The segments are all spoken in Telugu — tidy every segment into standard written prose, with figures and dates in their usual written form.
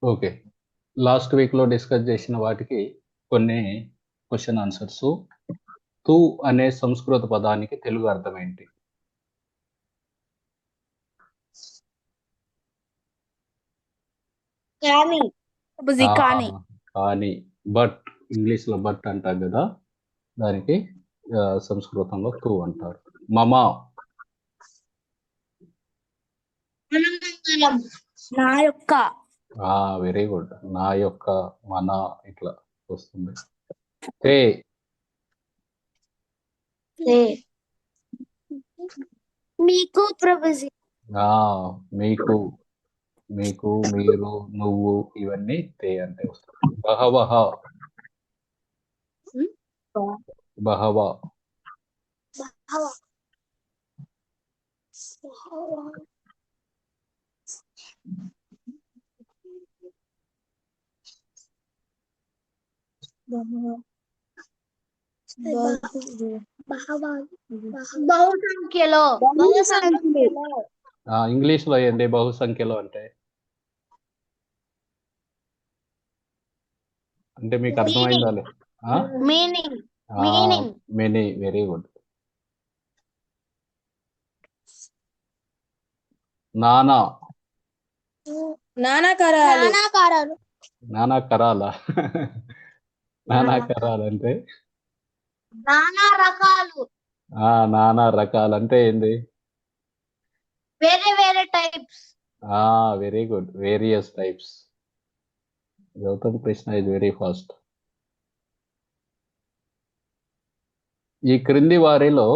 ఓకే. లాస్ట్ వీక్‌లో డిస్కస్ చేసిన వాటికి కొన్ని క్వెషన్ ఆన్సర్సు. తు అనే సంస్కృత పదానికి తెలుగు అర్థం ఏంటి? కానీ ఆ! కానీ కానీ. బట్ ఇంగ్లీష్‌లో బట్ అంటాం గదా! దానికి సంస్కృతంలో తు అంటారు. మమ మనమంగళం నా యొక్క వెరీ గుడ్. నా యొక్క, మన ఇట్లా వస్తుంది. తే మీకు ప్రభుజీ ఆ! మీకు, మీకు, మీరు, నువ్వు ఇవన్నీ తే అంటే వస్తాయి. బహవః బహవ బహుసంఖ్యలో ఇంగ్లీష్‌లో ఏంది బహుసంఖ్యలో అంటే? అంటే మీకు అర్థమైందా లే? ఆ? Meaning many very good. నానా నానాకరాలు నానాకారాలు నానా కరాలా? నానా కరాలు అంటే నానా రకాలు నానా రకాలు అంటే ఏంది? వేరే వేరే types very good. Various types. Gautam Krishna is very fast. ఈ క్రింది వారిలో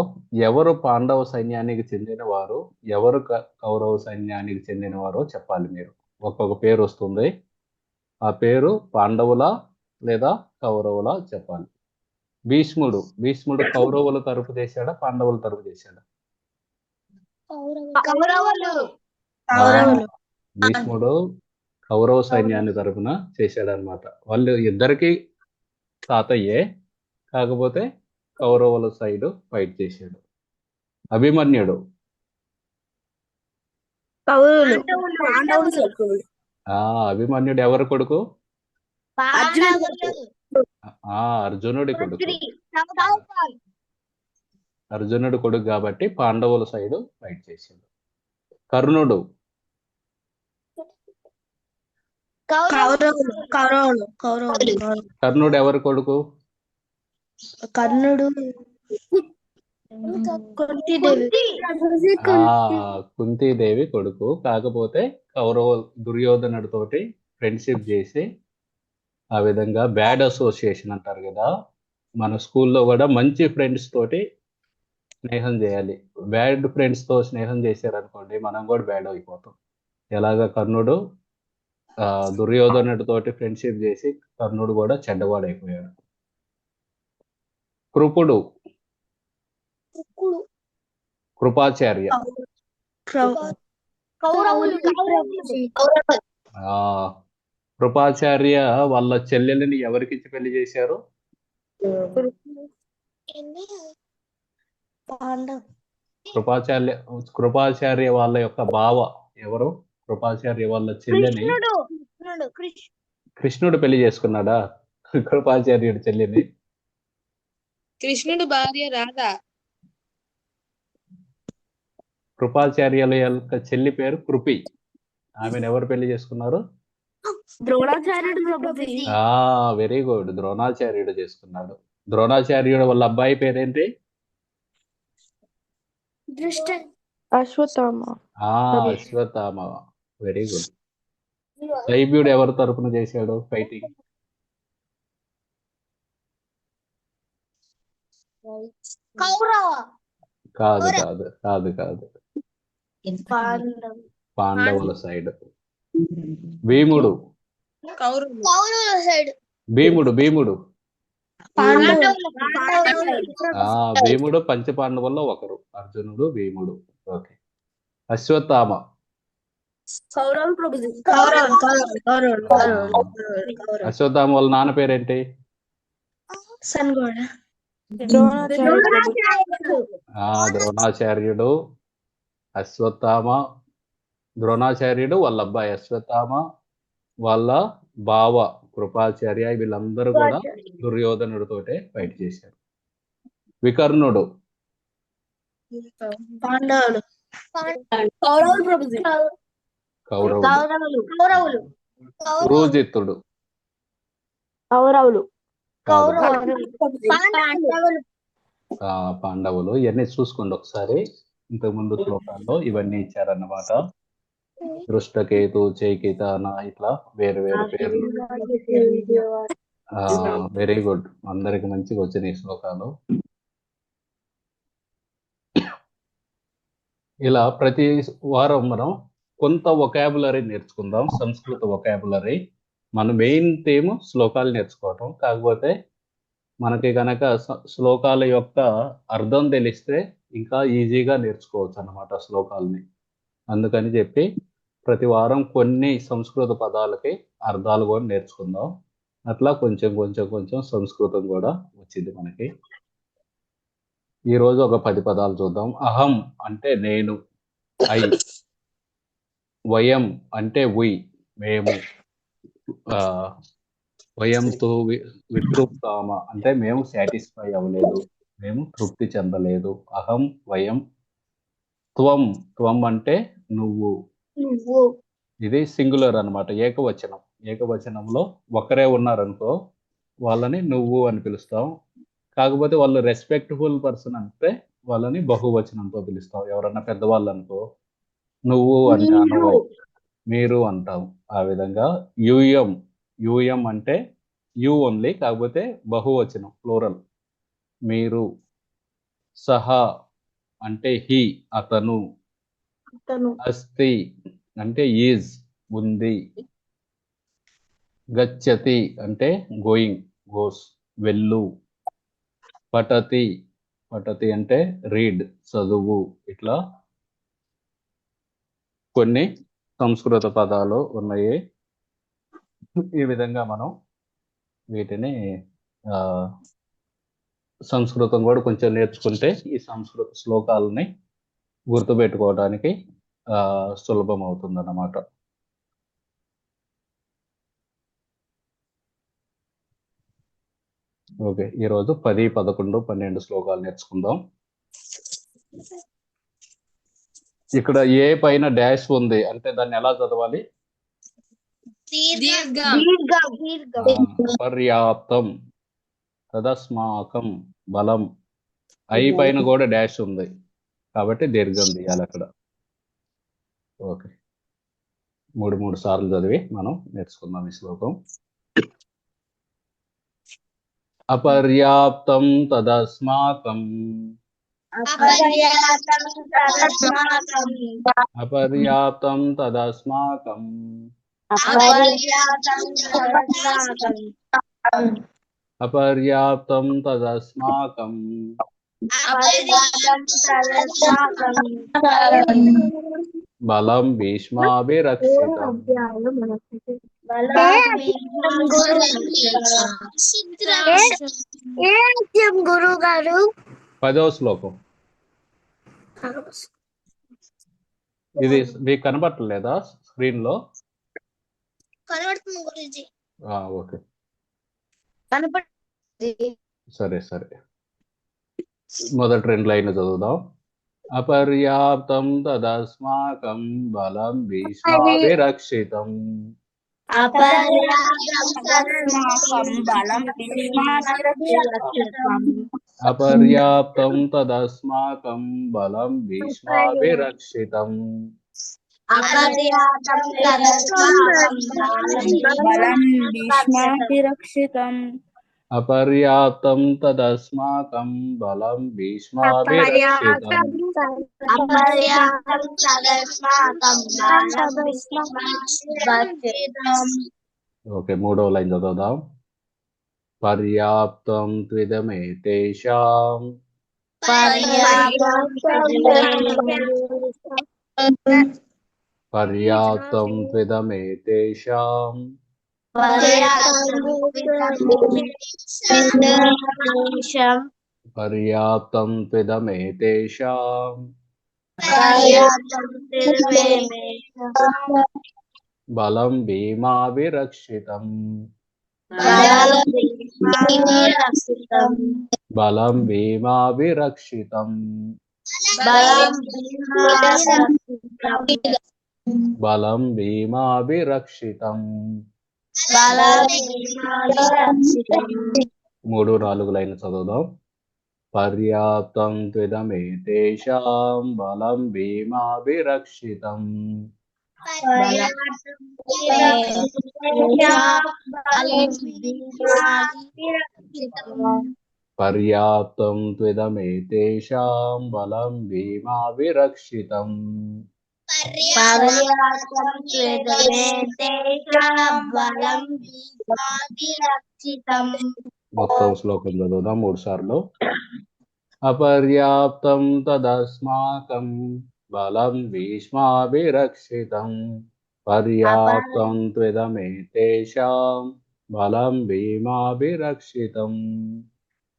ఎవరు పాండవ సైన్యానికి చెందినవారు, ఎవరు కౌరవ సైన్యానికి చెందినవారో చెప్పాలి మీరు. ఒక్కొక్క పేరు వస్తుంది. ఆ పేరు పాండవుల లేదా కౌరవుల చెప్పాలి. భీష్ముడు కౌరవుల తరపు చేశాడా, పాండవుల తరపు చేశాడా? కౌరవులు భీష్ముడు కౌరవ సైన్యాన్ని తరపున చేశాడనమాట. వాళ్ళు ఇద్దరికి తాతయ్యే, కాకపోతే కౌరవుల సైడ్ ఫైట్ చేశాడు. అభిమన్యుడు అభిమన్యుడు ఎవరు కొడుకు? అర్జునుడి కొడుకు. అర్జునుడు కొడుకు కాబట్టి పాండవుల సైడ్ ఫైట్ చేశాడు. కర్ణుడు కర్ణుడు ఎవరు కొడుకు? కర్ణుడు కుంతీదేవి కొడుకు. కాకపోతే దుర్యోధనుడి తోటి ఫ్రెండ్షిప్ చేసి ఆ విధంగా బ్యాడ్ అసోసియేషన్ అంటారు కదా, మన స్కూల్లో కూడా మంచి ఫ్రెండ్స్ తోటి స్నేహం చేయాలి. బ్యాడ్ ఫ్రెండ్స్ తో స్నేహం చేశారనుకోండి, మనం కూడా బ్యాడ్ అయిపోతాం. ఎలాగ కర్ణుడు దుర్యోధనుడి తోటి ఫ్రెండ్షిప్ చేసి కర్ణుడు కూడా చెడ్డవాడైపోయాడు. కృపుడు కృపాచార్య కృపాచార్య వాళ్ళ చెల్లెలిని ఎవరికిచ్చి పెళ్లి చేశారు? కృపాచార్య వాళ్ళ యొక్క బావ ఎవరు? కృపాచార్య వాళ్ళ చెల్లెని కృష్ణుడు పెళ్లి చేసుకున్నాడా కృపాచార్యుడి చెల్లిని? కృష్ణుడు భార్య రాధా. కృపాచార్యుల యొక్క చెల్లి పేరు కృపి. ఆమెను ఎవరు పెళ్లి చేసుకున్నారు? ద్రోణాచార్యుడు వెరీ గుడ్. ద్రోణాచార్యుడు చేసుకున్నాడు. ద్రోణాచార్యుడు వాళ్ళ అబ్బాయి పేరేంటి? అశ్వత్థామ. Very good. శైబ్యుడు ఎవరి తరపున చేశాడు ఫైటింగ్? కాదు పాండవుల సైడ్. భీముడు భీముడు పంచపాండవుల్లో ఒకరు. అర్జునుడు, భీముడు. ఓకే. అశ్వత్థామ అశ్వత్థామ వాళ్ళ నాన్న పేరేంటి? ద్రోణాచార్యుడు. అశ్వత్థామ, ద్రోణాచార్యుడు వాళ్ళ అబ్బాయి అశ్వత్థామ, వాళ్ళ బావ కృపాచార్య వీళ్ళందరూ కూడా దుర్యోధనుడితోటే ఫైట్ చేశారు. వికర్ణుడు పాండవులు కౌరవులు ప్రభుజీ. కౌరవుడు. కౌరవులు కౌరవులు పురోజిత్తుడు కౌరవులు కౌరవులు పాండవులు పాండవులు. ఇవన్నీ చూసుకోండి ఒకసారి. ఇంతకుముందు శ్లోకాల్లో ఇవన్నీ ఇచ్చారన్నమాట. దృష్టకేతు, చైకేతాన ఇట్లా వేరు వేరు పేర్లు. వెరీ గుడ్, అందరికి మంచిగా వచ్చినాయి ఈ శ్లోకాలు. ఇలా ప్రతి వారం మనం కొంత వొకాబులరీ నేర్చుకుందాం, సంస్కృత వొకాబులరీ. మన మెయిన్ థీమ్ శ్లోకాలు నేర్చుకోవటం. కాకపోతే మనకి కనుక శ్లోకాల యొక్క అర్థం తెలిస్తే ఇంకా ఈజీగా నేర్చుకోవచ్చు అన్నమాట శ్లోకాలని. అందుకని చెప్పి ప్రతి వారం కొన్ని సంస్కృత పదాలకి అర్థాలు కూడా నేర్చుకుందాం. అట్లా కొంచెం కొంచెం కొంచెం సంస్కృతం కూడా వచ్చింది మనకి. ఈరోజు ఒక 10 పదాలు చూద్దాం. అహం అంటే నేను, ఐ. వయం అంటే వి, మేము. వయంతో వితృప్తామ అంటే మేము సాటిస్ఫై అవ్వలేదు, మేము తృప్తి చెందలేదు. అహం, వయం. త్వం, త్వం అంటే నువ్వు. నువ్వు ఇది సింగులర్ అన్నమాట, ఏకవచనం. ఏకవచనంలో ఒకరే ఉన్నారనుకో వాళ్ళని నువ్వు అని పిలుస్తాం. కాకపోతే వాళ్ళు రెస్పెక్ట్ఫుల్ పర్సన్ అంటే వాళ్ళని బహువచనంతో పిలుస్తాం. ఎవరన్నా పెద్దవాళ్ళు అనుకో నువ్వు అంటాను, మీరు అంటాం. ఆ విధంగా యూయం, యూయం అంటే యు ఓన్లీ, కాకపోతే బహువచనం ప్లూరల్, మీరు. సహా అంటే హి, అతను. అస్తి అంటే ఈజ్, ఉంది. గచ్చతి అంటే గోయింగ్, గోస్, వెళ్ళు. పఠతి, పఠతి అంటే రీడ్, చదువు. ఇట్లా కొన్ని సంస్కృత పదాలు ఉన్నాయి. ఈ విధంగా మనం వీటిని సంస్కృతం కూడా కొంచెం నేర్చుకుంటే ఈ సంస్కృత శ్లోకాలని గుర్తుపెట్టుకోవడానికి సులభం అవుతుంది అన్నమాట. ఓకే, ఈరోజు 10, 11, 12 శ్లోకాలు నేర్చుకుందాం. ఇక్కడ ఏ పైన డాష్ ఉంది అంటే దాన్ని ఎలా చదవాలి? పర్యాప్తం, తదస్మాకం, బలం. ఐ పైన కూడా డాష్ ఉంది కాబట్టి దీర్ఘం తీయాలి అక్కడ. ఓకే, 3 సార్లు చదివి మనం నేర్చుకుందాం ఈ శ్లోకం. అపర్యాప్తం తదస్మాకం, అపర్యాప్తం తదస్మాకం, అపర్యాప్తం తదస్మాకం, బలం భీష్మాభిరక్షితం. గురువు గారు 10వ శ్లోకం. ఇది మీకు కనబట్టలేదా స్క్రీన్ లో? కనబడుతుంది గురుజీ. ఓకే, కనబడుతుంది. సరే సరే, మొదటి 2 లైన్లు చదువుదాం. అపర్యాప్తం తదస్మాకం, బలం భీష్మాభిరక్షితం. అపర్యాప్తం తదస్మాకం, బలం భీష్మాభిరక్షితం. అపర్యాప్తం తదస్మాకం, బలం భీష్మాభిరక్షితం. ఓకే, 3వ లైన్ చదువుదాం. పర్యాప్తం త్విదమేతేషాం, పర్యాప్తం త్విదమేతేషాం, పర్యాప్తం త్విదమేతేషాం, బలం భీమాభిరక్షితం బలం భీమాభిరక్షితం బలం భీమాభిరక్షితం 3-4 లైన్లు చదువుదాం. పర్యాప్తం త్విదమేతేషాం బలం భీమాభిరక్షితం పర్యాప్తం త్విదమేతేషాం బలం భీమాభిరక్షితం మొత్తం శ్లోకం చదువుదాం 3 సార్లు. అపర్యాప్తం తదస్మాకం బలం భీష్మాభిరక్షితం పర్యాప్తం త్విదమేతేషాం బలం భీమాభిరక్షితం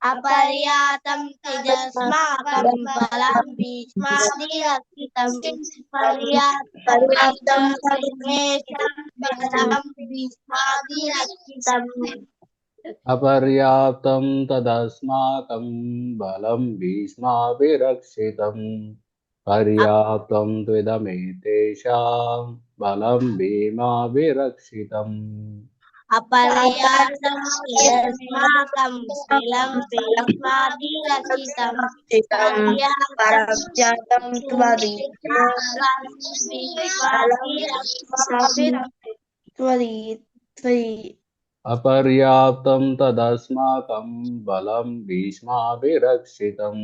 అపర్యాప్తం తదస్మాకం బలం భీష్మాభిరక్షితం పర్యాప్తం తదస్మాకం బలం భీష్మాభిరక్షితం అపర్యాప్తం తదస్మాకం బలం భీష్మాభిరక్షితం పర్యాప్తం త్విదమేతేషాం బలం భీమాభిరక్షితం అపర్యాప్తం తదస్మాకం బలం భీష్మాభిరక్షితం పర్యాప్తం అపర్యాప్తం తదస్మాకం బలం భీష్మాభిరక్షితం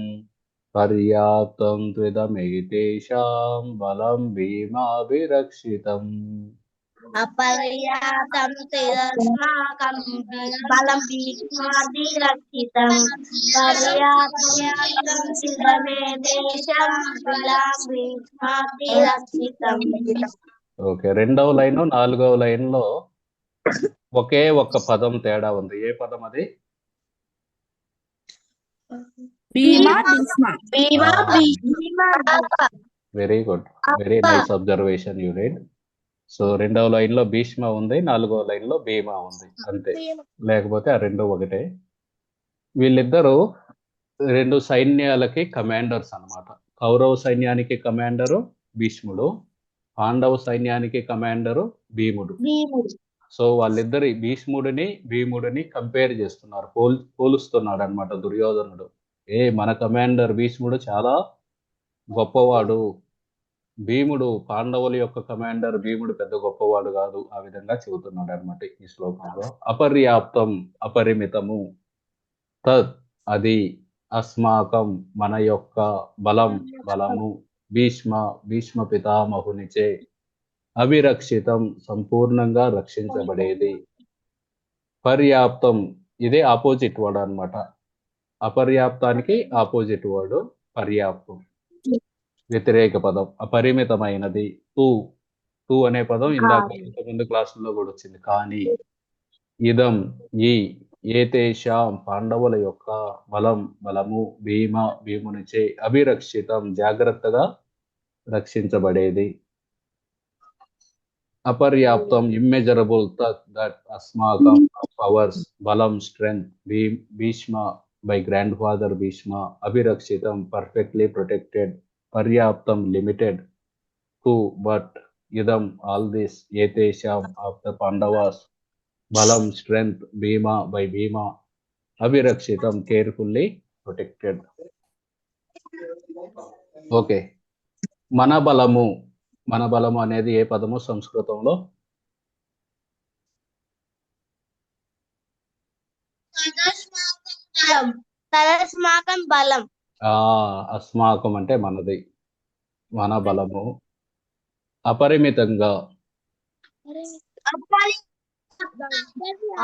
పర్యాప్తం త్విదమేతేషాం బలం భీమాభిరక్షితం అపర్యాప్తం తదస్మాకం బలం భీష్మాభిరక్షితం పర్యాప్తం తదమేతేషాం బలం భీష్మాభిరక్షితం. ఓకే, 2వ లైన్ 4వ లైన్లో ఒకే ఒక్క పదం తేడా ఉంది. ఏ పదం అది? Very good, very nice observation you did. So 2వ లైన్ లో భీష్మ ఉంది, 4వ లైన్ లో భీమా ఉంది, అంతే. లేకపోతే ఆ రెండు ఒకటే. వీళ్ళిద్దరూ 2 సైన్యాలకి కమాండర్స్ అన్నమాట. కౌరవ సైన్యానికి కమాండరు భీష్ముడు, పాండవ సైన్యానికి కమాండరు భీముడు. సో వాళ్ళిద్దరి భీష్ముడిని కంపేర్ చేస్తున్నారు, పోలుస్తున్నాడు అనమాట దుర్యోధనుడు. మన కమాండర్ భీష్ముడు చాలా గొప్పవాడు, భీముడు పాండవుల యొక్క కమాండర్ భీముడు పెద్ద గొప్పవాడు కాదు, ఆ విధంగా చెబుతున్నాడు అనమాట ఈ శ్లోకంలో. అపర్యాప్తం అపరిమితము, తత్ అది, అస్మాకం మన యొక్క, బలము భీష్మ పితామహునిచే, అభిరక్షితం సంపూర్ణంగా రక్షించబడేది, పర్యాప్తం ఇదే ఆపోజిట్ వర్డ్ అన్నమాట. అపర్యాప్తానికి ఆపోజిట్ వర్డ్ పర్యాప్తం, వ్యతిరేక పదం. అపరిమితమైనది తూ అనే పదం ఇందాక ఇంతకుముందు క్లాసుల్లో కూడా వచ్చింది. కానీ ఇదం ఏతేషాం పాండవుల యొక్క, బలము భీమునిచే, అభిరక్షితం జాగ్రత్తగా రక్షించబడేది. అపర్యాప్తం ఇమ్మెజరబుల్, దట్ అస్మాకం పవర్స్, బలం strength, Bhishma by grandfather Bhishma, అభిరక్షితం పర్ఫెక్ట్లీ ప్రొటెక్టెడ్, పర్యాప్తం లిమిటెడ్, బట్ ఇదం ఆల్ దిస్, ఏతేషాం ఆఫ్ ద పాండవాస్, బలం స్ట్రెంగ్త్, భీమా బై భీమా, అభిరక్షితం కేర్ఫుల్లీ ప్రొటెక్టెడ్. ఓకే, మన బలము అనేది ఏ పదము సంస్కృతంలో? తదస్మాకం బలం. అస్మాకం అంటే మనది, మన బలము. అపరిమితంగా,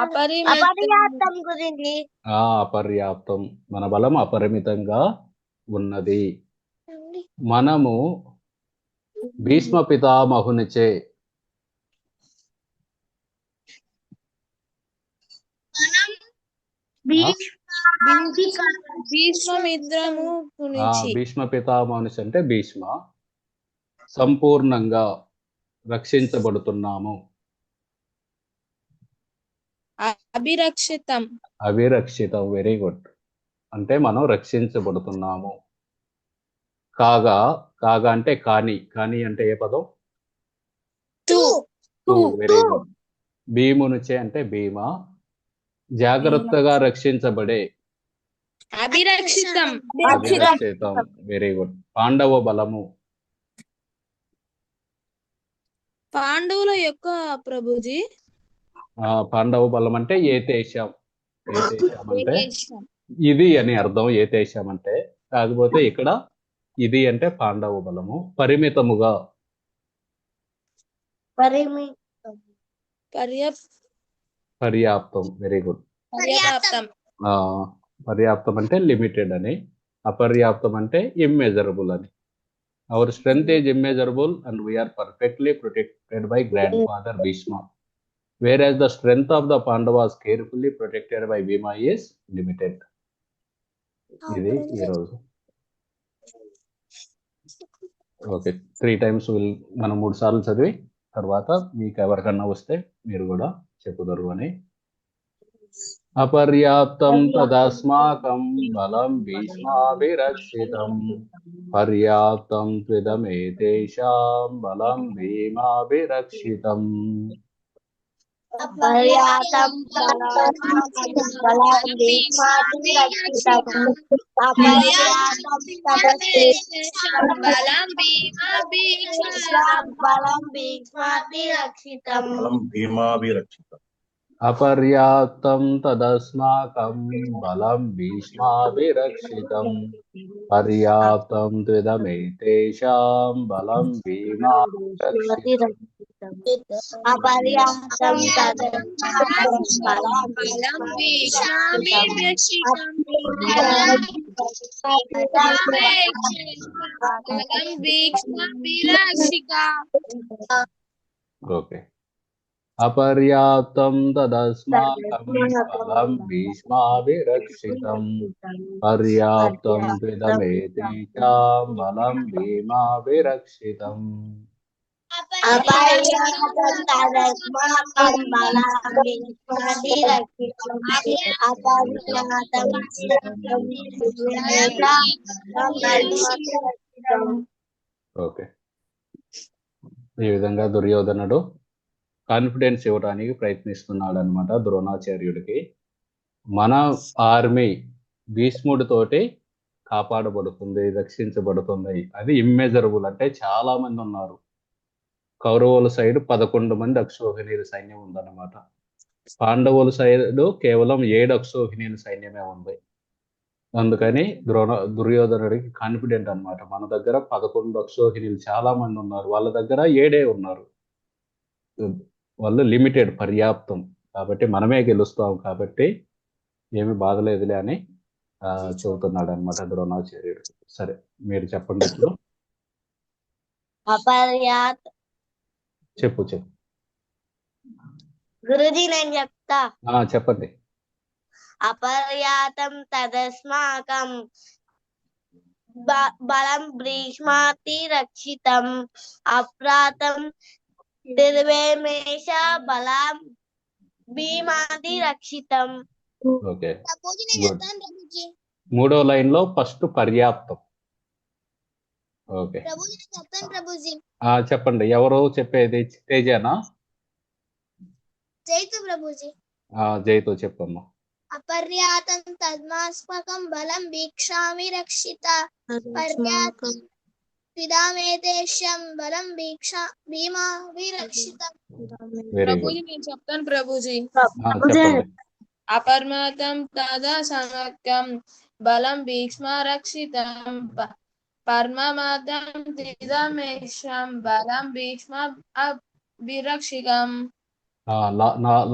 అపర్యాప్తం గురించి. అపర్యాప్తం మన బలం అపరిమితంగా ఉన్నది. మనము భీష్మ పితామహునిచే, భీష్మ పితామహునిచే అంటే భీష్మ, సంపూర్ణంగా రక్షించబడుతున్నాము. అభిరక్షితం. అవిరక్షితం, వెరీ గుడ్. అంటే మనం రక్షించబడుతున్నాము. కాగా, కాగా అంటే కాని, కాని అంటే ఏ పదం? టు. Very good. భీమునుచే అంటే భీమా. జాగ్రత్తగా రక్షించబడే. అభిరక్షితం. అవిరక్షితం, వెరీ గుడ్. పాండవ బలము. పాండవుల యొక్క ప్రభుజీ. పాండవ బలం అంటే ఏతేషం. ఏతేషం అంటే ఇది అని అర్థం, ఏతేషం అంటే. కాకపోతే ఇక్కడ ఇది అంటే పాండవ బలము. పరిమితముగా. పర్యాప్తం, వెరీ గుడ్. పర్యాప్తం. పర్యాప్తం అంటే లిమిటెడ్ అని. అపర్యాప్తం అంటే ఇమ్మెజరబుల్ అని. Our strength is immeasurable and we are perfectly protected by grandfather Bhishma. Whereas the strength of the Pandavas carefully protected by Bhima is limited. ఇది ఈరోజు. ఓకే, 3 times మనం 3 సార్లు చదివి తర్వాత మీకు ఎవరికన్నా వస్తే మీరు కూడా చెప్పుదరు అని. అపర్యాప్తం తదస్మాకం బలం భీష్మాభిరక్షితం. పర్యాప్తం త్విదమేతేషాం బలం భీమాభిరక్షితం. అపర్యాప్తం బలం భీష్మాభిరక్షితం. అపర్యాప్తం తదస్మాకం బలం భీష్మాభిరక్షితం. పర్యాప్తం త్విదమేతేషాం బలం భీమాభిరక్షితం. అపర్యాప్తం బలం ఓకే. అపర్యాప్తం తదస్మాకం బలం భీష్మాభిరక్షితం. పర్యాప్తం త్విదమేతేషాం బలం భీమాభిరక్షితం. అపర్యాప్తం తదస్మాకం బలం భీష్మాభిరక్షితం. ఓకే. ఈ విధంగా దుర్యోధనుడు కాన్ఫిడెన్స్ ఇవ్వడానికి ప్రయత్నిస్తున్నాడు అనమాట ద్రోణాచార్యుడికి. మన ఆర్మీ భీష్ముడితోటి కాపాడబడుతుంది, రక్షించబడుతుంది. అది ఇమ్మెజరబుల్ అంటే చాలా మంది ఉన్నారు. కౌరవుల సైడ్ 11 మంది అక్షోహిణీల సైన్యం ఉందన్నమాట. పాండవుల సైడ్ కేవలం 7 అక్షోహిణీల సైన్యమే ఉంది. అందుకని దుర్యోధనుడికి కాన్ఫిడెంట్ అన్నమాట. మన దగ్గర 11 అక్షోహిణీలు చాలా మంది ఉన్నారు, వాళ్ళ దగ్గర 7 ఉన్నారు. వాళ్ళు లిమిటెడ్, పర్యాప్తం. కాబట్టి మనమే గెలుస్తాం, కాబట్టి ఏమి బాధలేదులే అని చెబుతున్నాడు అనమాట ద్రోణాచార్యుడు. సరే, మీరు చెప్పండి ఇప్పుడు. చెప్పు గురుజీ నేను చెప్తా. చెప్పండి. అపర్యాప్తం తదస్మాకం బలం భీష్మాభిరక్షితం. అప్రాతం త్రివేమేష బలం భీమాభిరక్షితం. ఓకే, మూడో లైన్ లో ఫస్ట్ పర్యాప్తం. ఓకే, చెప్పండి. ఎవరు చెప్పేది? తేజనా? జైతు ప్రభుజీ. జైతు చెప్పమ్మా. అపర్యాప్తం తదస్మాకం బలం భీష్మాభిరక్షిత. పర్యాప్తం త్విదమేతేషాం బలం భీమాభిరక్షితం. ప్రభుజీ నేను చెప్తాను ప్రభుజీ. అపర్యాప్తం తదస్మాకం బలం భీష్మారక్షితం. పరమాప్తం త్విదమేతేషాం బలం భీష్మాభిరక్షితం.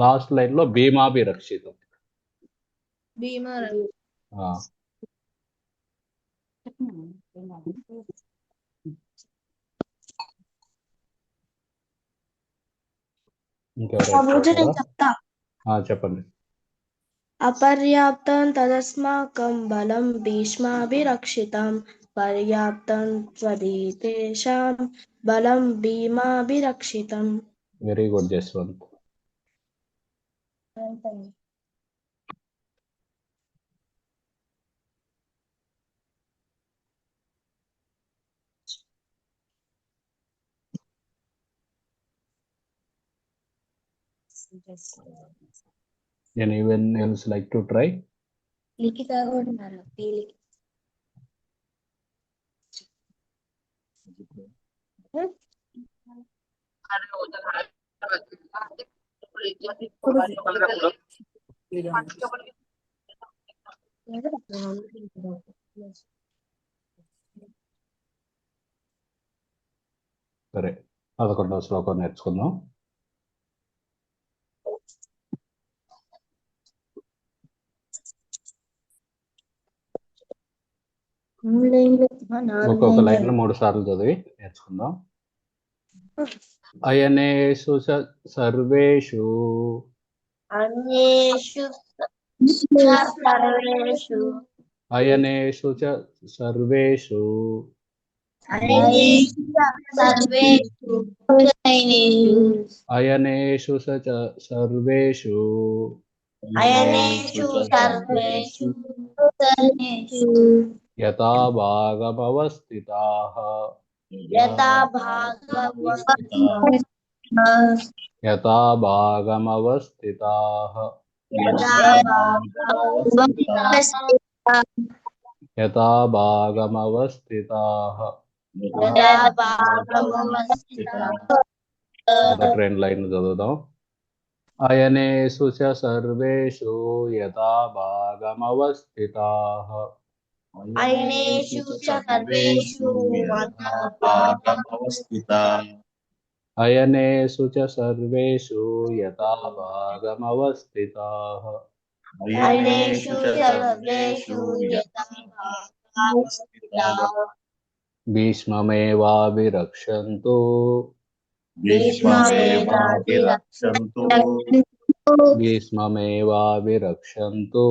లాస్ట్ లైన్ లో భీమాభిరక్షితం. చెప్పండి. అపర్యాప్తం తదస్మాకం బలం భీష్మాభిరక్షితం. పర్యాప్తం త్వదీతేషాం బలం భీమాభిరక్షితం. Very good Jaswant. Anyone else like to try? Likhita కూడా ఉన్నారు. సరే 11వ శ్లోకం నేర్చుకుందాం. ఒక్కొక్క లైన్ 3 సార్లు చదివి నేర్చుకుందాం. అయనేషు సర్వేషు అన్యేషు సర్వేషు అయనేషు సర్వేషు అన్యేషు సర్వేషు అయనేషు సర్వేషు అయనేషు సర్వేషు యథా భాగమవస్థితాః యథా భాగవతః యథా భాగమవస్థితాః యథా భాగమవస్థితాః. మొదటి 2 లైన్లు చదువుదాం. అయనేషు సర్వేషు యథా భాగమవస్థితాః అయనేషు సర్వేషు అయనేషు సర్వేషు యథా భాగమవస్థితాః అయనేషు సర్వేషు యథా భాగవతః భీష్మమేవాభిరక్షन्तు భీష్మమేవాభిరక్షन्तు భీష్మమేవాభిరక్షन्तు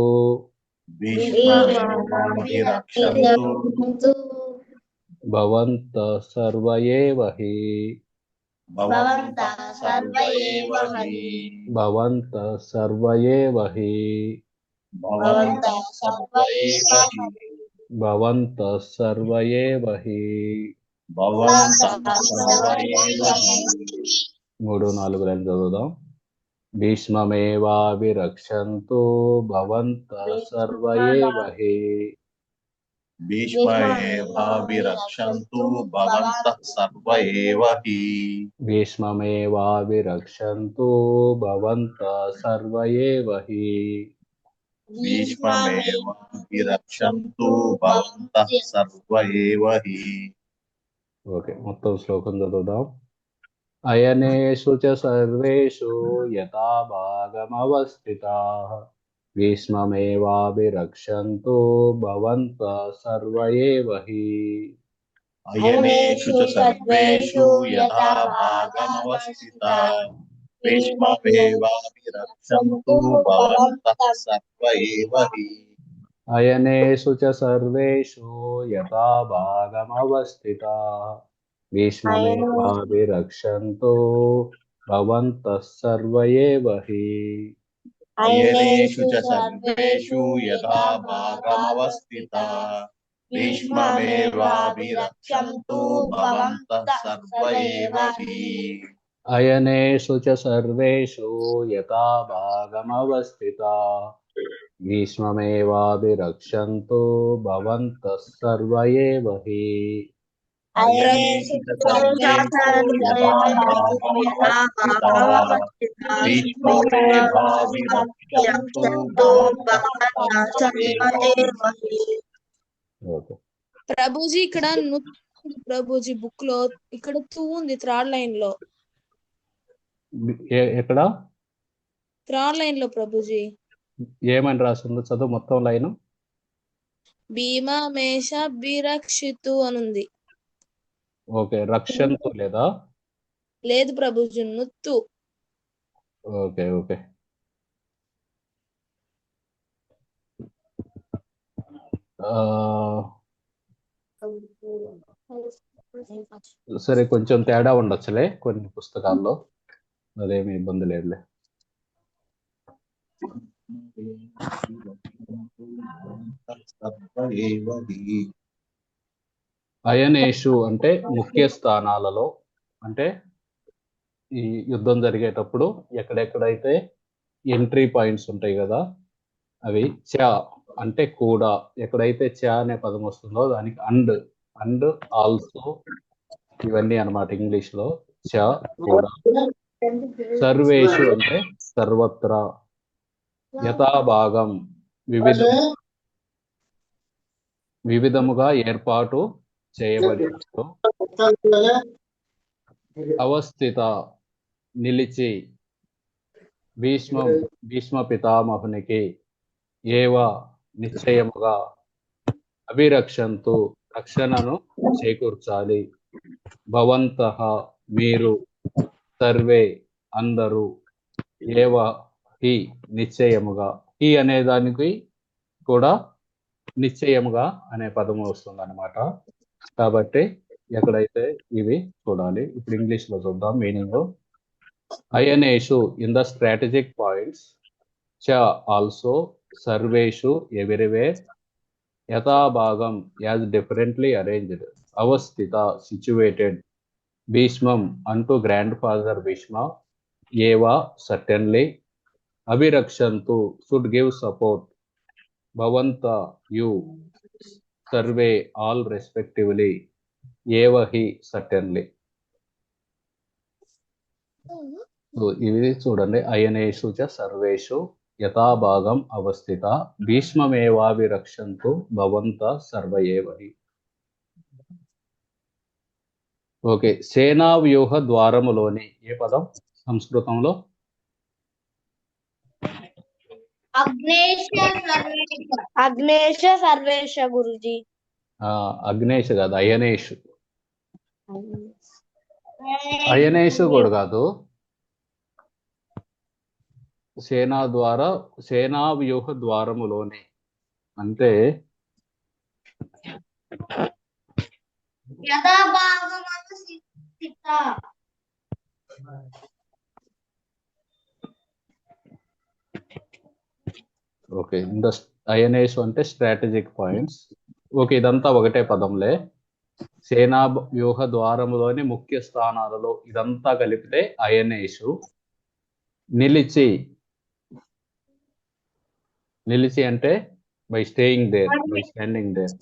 భీష్మమేవాభిరక్షन्तు భవంతః సర్వ ఏవ హి భవంతః సర్వ ఏవ హి భవంతః సర్వ ఏవ హి భవంతః సర్వ ఏవ హి భవంతః సర్వ ఏవ హి. భవంతః సర్వ ఏవ హి 3-4 లైన్లు చదువుదాం. భీష్మమేవాభిరక్షन्तు భవంతః సర్వ ఏవ హి భీష్మమేవాభిరక్షन्तు భవంతః సర్వ ఏవ హి భీష్మమేవాభిరక్షन्तు భవంతః సర్వ ఏవ హి భీష్మమేవాభిరక్షन्तు భవంతః సర్వ ఏవ హి. ఓకే, మొత్తం శ్లోకం చదువుదాం. అయనేషు సర్వేషు యథా భాగమవస్థితాః భీష్మమేవాభిరక్షन्तు భవంతః సర్వ ఏవ హి అయనేషు సర్వేషు యథా భాగమవస్థితాః భీష్మమేవాభిరక్షन्तు భవంతః సర్వ ఏవ హి అయనేషు సర్వేషు యథా భాగమవస్థితాః భీష్మమేవాభిరక్షन्तు భవంతః సర్వ ఏవ హి అయనేషు సర్వేషు యథా భాగమవస్థితాః భీష్మమేవాభిరక్షन्तు భవంతః సర్వ ఏవ హి అయనేషు సర్వేషు యథా భాగమవస్థితాః భీష్మమేవాభిరక్షन्तు భవంతః సర్వ ఏవ హి అయనేషు సర్వేషు యథా భాగమవస్థితాః భీష్మమేవాభిరక్షन्तు భవంతః సర్వ ఏవ హి. ఓకే, ప్రభుజీ ఇక్కడ ప్రభుజీ బుక్ లో ఇక్కడ తూ ఉంది 3rd లైన్ లో. ఎక్కడ 3rd లైన్ లో ప్రభుజీ ఏమని రాసిందో చదువు మొత్తం లైను. భీమమేష బిరక్షితు అనుంది. ఓకే, రక్షంతు లేదా? లేదు ప్రభుజీ, నుత్తు. ఓకే ఓకే, సరే, కొంచెం తేడా ఉండొచ్చులే కొన్ని పుస్తకాల్లో, అదేమి ఇబ్బంది లేదులే. అయనేషు అంటే ముఖ్య స్థానాలలో, అంటే ఈ యుద్ధం జరిగేటప్పుడు ఎక్కడెక్కడైతే ఎంట్రీ పాయింట్స్ ఉంటాయి కదా, అవి చ అంటే కూడా, ఎక్కడైతే చ అనే పదం వస్తుందో దానికి అండ్ ఆల్సో ఇవన్నీ అన్నమాట ఇంగ్లీష్ లో. చ కూడా. సర్వేషు అంటే సర్వత్రా. యథాభాగం వివిధముగా ఏర్పాటు చేయబడినట్టు. అవస్థిత నిలిచి. భీష్మ పితామహునికి. ఏవ నిశ్చయముగా. అభిరక్షంతు రక్షణను చేకూర్చాలి. భవంతః మీరు. సర్వే అందరూ. ఏవ హి నిశ్చయముగా. హి అనే దానికి కూడా నిశ్చయముగా అనే పదము వస్తుంది అనమాట. కాబట్టి ఎక్కడైతే ఇవి చూడాలి. ఇప్పుడు ఇంగ్లీష్ లో చూద్దాం మీనింగ్. అయనేషు ఇన్ ద స్ట్రాటజిక్ పాయింట్స్. చ ఆల్సో. సర్వేషు ఎవ్రీవేర్. యథాభాగం యాజ్ డిఫరెంట్లీ అరేంజ్డ్. అవస్థిత సిచ్యువేటెడ్. భీష్మం అంటూ గ్రాండ్ ఫాదర్ భీష్మ. ఏవా సర్టెన్లీ. అభిరక్షంతు షుడ్ గివ్ సపోర్ట్. భవంత యు. సర్వే ఆల్ రెస్పెక్టివ్లీ. ఏవ హి సర్టెన్లీ. ఇవి చూడండి. అయనేషు చ సర్వేషు యథాభాగం అవస్థిత. భీష్మమేవాభిరక్షంతు భవంత సర్వ ఏవ హి. ఓకే. సేనా వ్యూహ ద్వారములోని ఏ పదం సంస్కృతంలో? అగ్నేశ సర్వేశ గురుజీ. అగ్నేష్ కాదు, అయనేషు. అయనేషు కూడా కాదు. సేనా వ్యూహ ద్వారములోని అంటే ఓకే. ఇంత అయనేషు అంటే స్ట్రాటజిక్ పాయింట్స్. ఓకే, ఇదంతా ఒకటే పదంలే. సేనా వ్యూహ ద్వారములోని ముఖ్య స్థానాలలో ఇదంతా కలిపితే అయనేషు. నిలిచి అంటే by staying there, by standing there.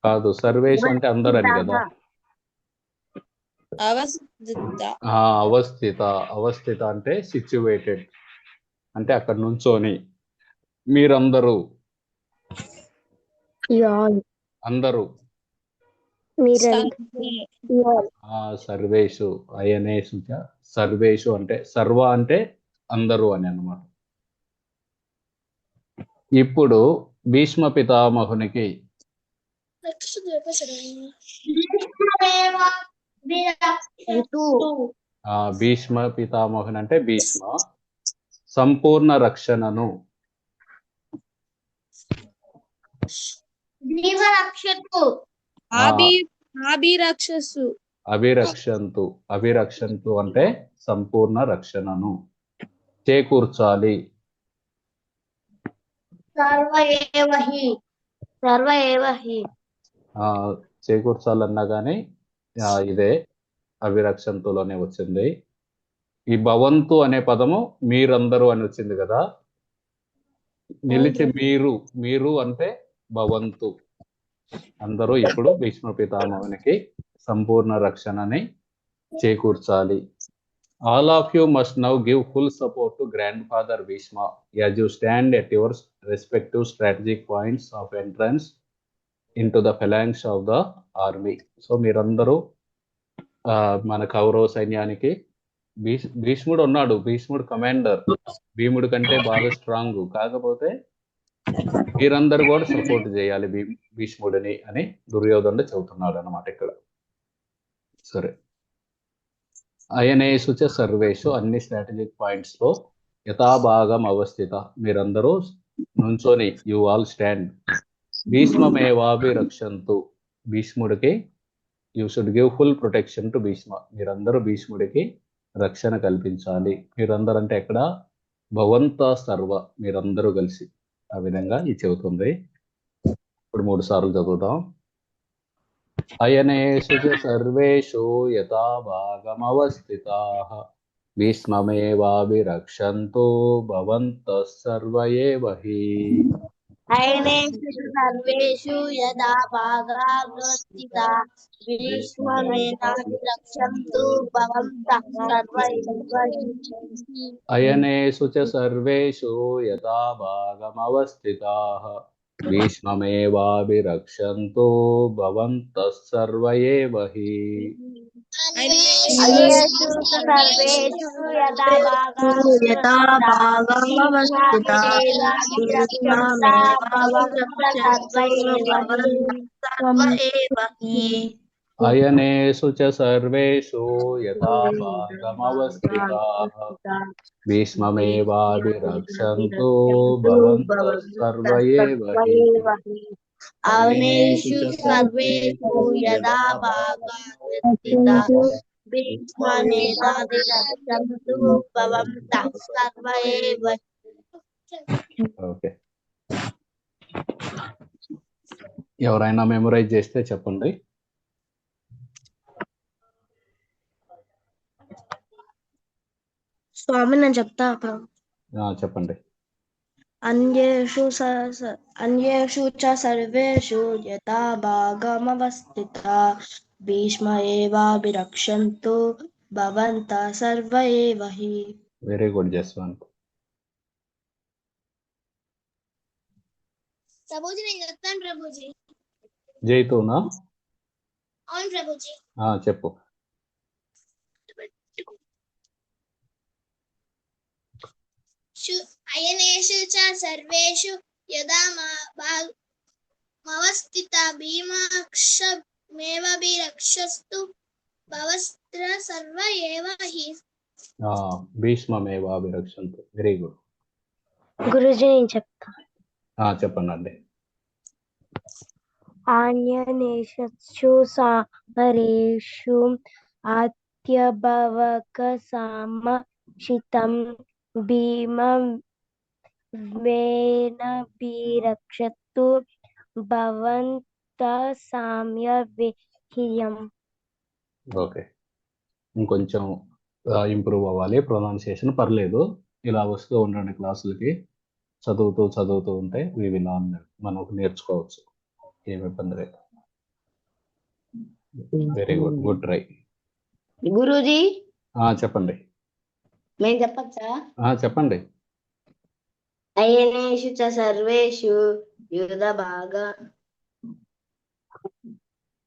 కాదు, సర్వేషు అంటే అందరు అని కదా. అవస్థిత అంటే సిచ్యువేటెడ్, అంటే అక్కడ నుంచోని. మీరందరూ. అందరూ. సర్వేషు. అయనేషు చ సర్వేషు అంటే సర్వ అంటే అందరూ అని అన్నమాట. ఇప్పుడు భీష్మ పితామహునికి. భీష్మ పితామహుని అంటే భీష్మ సంపూర్ణ రక్షణను. అభిరక్షంతు అంటే సంపూర్ణ రక్షణను చేకూర్చాలి. చేకూర్చాలన్నా కానీ ఇదే అభిరక్షంతులోనే వచ్చింది. ఈ భవంతు అనే పదము మీరందరూ అని వచ్చింది కదా. నిలిచి మీరు అంటే భవంతు అందరూ ఇప్పుడు భీష్మ పితామహునికి సంపూర్ణ రక్షణని చేకూర్చాలి. All of you must now give full support to grandfather Bhishma as you stand at your respective strategic points of entrance into the phalanx of the army. So మీరందరూ మన కౌరవ సైన్యానికి, భీష్ముడు ఉన్నాడు, భీష్ముడు కమాండర్, భీముడి కంటే బాగా స్ట్రాంగ్. కాకపోతే మీరందరూ కూడా సపోర్ట్ చేయాలి భీష్ముడిని అని దుర్యోధనుడు చెబుతున్నాడు అన్నమాట ఇక్కడ. సరే. అయనేషు చ సర్వేషు అన్ని స్ట్రాటజిక్ పాయింట్స్ లో యథాభాగం అవస్థిత. మీరందరూ నుంచొని, యు ఆల్ స్టాండ్ భీష్మమేవాభిరక్షంతు. భీష్ముడికి you should give full protection to Bhishma. మీరందరూ భీష్ముడికి రక్షణ కల్పించాలి. మీరందరూ అంటే ఎక్కడ? భవంత సర్వ, మీరందరూ కలిసి. ఆ విధంగా ఇది చెబుతుంది. ఇప్పుడు 3 సార్లు చదువుదాం. అయనేషు చ సర్వేషు యథా భాగమవస్థితాః భీష్మమేవాభిరక్షంతు భవంతః సర్వ ఏవ హి. అయనేషు సర్వేషు యదా భాగావస్థితా భీష్మమేవాభిరక్షन्तు భవంతః సర్వ ఏవ హి. అయనేషు చ సర్వేషు యథా భాగమవస్థితాః భీష్మమేవాభిరక్షంతు భవంతః సర్వ ఏవ హి. అయేషు సర్వేషు యదా యథా భాగమవస్థితా భాగావస్థితా భవంతః సర్వ ఏవ హి. సర్వ ఏవ హి. అయనేషు చ సర్వేషు యథా భాగమవస్థితాః భీష్మమేవాభిరక్షంతు భవంతః సర్వ ఏవ హి. అవనేషు సర్వేషు యదా భాగావస్థితా భీష్మమేవాభిరక్షन्तు భవంతః సర్వ ఏవ హి. ఓకే, ఎవరైనా మెమరైజ్ చేస్తే చెప్పండి. స్వామి నేను చెప్తా అప్పుడు. చెప్పండి. అన్యేషు చ సర్వేషు యథా భాగమవస్థితా భీష్మ ఏవాభిరక్షन्तు భవంతః సర్వ ఏవ హి. Very good Jaswanth. ప్రభుజీ నేను చెప్తాను ప్రభుజీ. జైతూనా? అవును ప్రభుజీ. చెప్పు. అయనేషు చ సర్వేషు యదా భాగమవస్థితా భీష్మమేవాభిరక్షन्तు భవంతః సర్వ ఏవ హి. భీష్మమేవాభిరక్షంతు. Very good. గురుజీ నేను చెప్తా. చెప్పండి. ఆన్యనేషు సామరేషు అత్యభవక సామశితం భీమమేవాభిరక్షन्तు భవంతః సామ్య విహియం. ఓకే, ఇంకొంచెం ఇంప్రూవ్ అవ్వాలి. ప్రొనౌన్సియేషన్ పర్లేదు, ఇలా వస్తూ ఉండండి క్లాసులకి. చదువుతూ ఉంటే మనకు నేర్చుకోవచ్చు, ఏమి ఇబ్బంది లేదు. Very good, good try. Guruji చెప్పండి. మేము చెప్పచ్చా? చెప్పండి. అయనేషు చ సర్వేషు యథా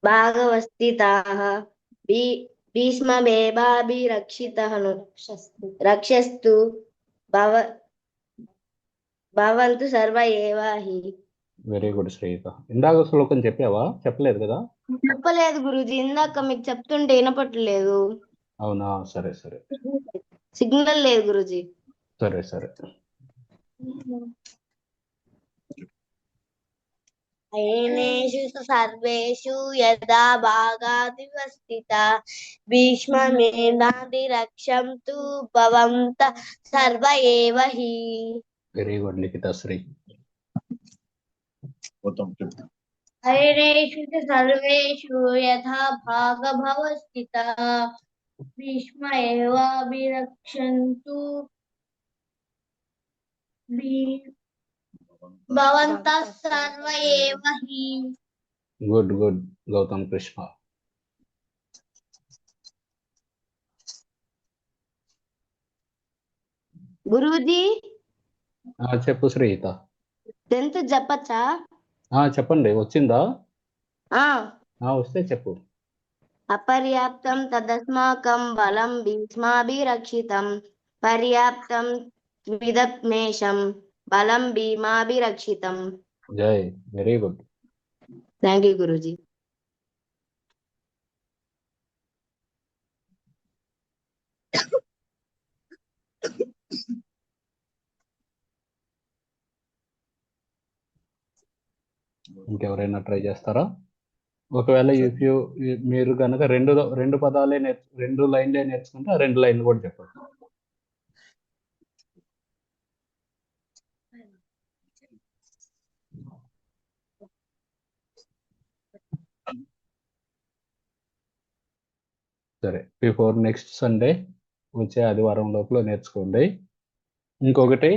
భాగవస్థితాః భీష్మమేవాభిరక్షन्तు భవంతు సర్వ ఏవ హి. వెరీ గుడ్ శ్రీత. ఇందాక శ్లోకం చెప్పావా? చెప్పలేదు కదా? చెప్పలేదు గురూజీ, ఇందాక మీకు చెప్తుంటే వినపట్లేదు. అవునా? సరే సిగ్నల్ లేదు గురూజీ. సరే. అయనేషు సర్వేషు యదా భాగావస్థితా భీష్మమేవాభిరక్షन्तు భవంతః సర్వ ఏవ హి. వెరీ గుడ్ లిఖిత శ్రీ. అయనేషు సర్వేషు యథా భాగవస్థితా భీష్మమేవాభిరక్షन्तు భవంతః సర్వ ఏవ హి. గుడ్ గౌతమ్ కృష్ణ. గురూజీ చెప్పు శ్రీత. 10th చెప్పచ్చా? చెప్పండి. వచ్చిందా? వస్తే చెప్పు. అపర్యాప్తం తదస్మాకం బలం భీష్మాభిరక్షితం పర్యాప్తం విదత్మేషం బలం భీమాభిరక్షితం. జై, very good. Thank you Guruji. ఇంకెవరైనా ట్రై చేస్తారా? ఒకవేళ మీరు కనుక రెండు పదాలే రెండు లైన్లే నేర్చుకుంటే ఆ రెండు లైన్లు కూడా చెప్పండి. సరే, బిఫోర్ నెక్స్ట్ సండే వచ్చే ఆదివారం లోపల నేర్చుకోండి. ఇంకొకటి,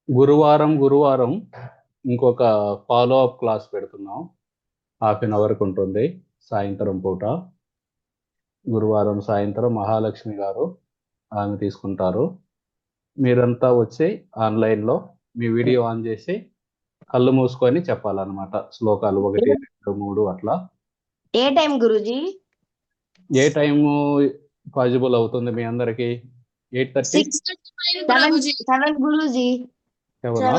గురువారం ఇంకొక ఫాలో అప్ క్లాస్ పెడుతున్నాం. 1/2 అవర్కి ఉంటుంది సాయంత్రం పూట. గురువారం సాయంత్రం మహాలక్ష్మి గారు ఆమె తీసుకుంటారు. మీరంతా వచ్చి ఆన్లైన్లో మీ వీడియో ఆన్ చేసి కళ్ళు మూసుకొని చెప్పాలన్నమాట. శ్లోకాలు 1, 2, 3 అట్లా. ఏ టైం గురుజీ? ఏ టైము పాసిబుల్ అవుతుంది మీ అందరికి? 8:30? 7 గురుజీ. అవునా?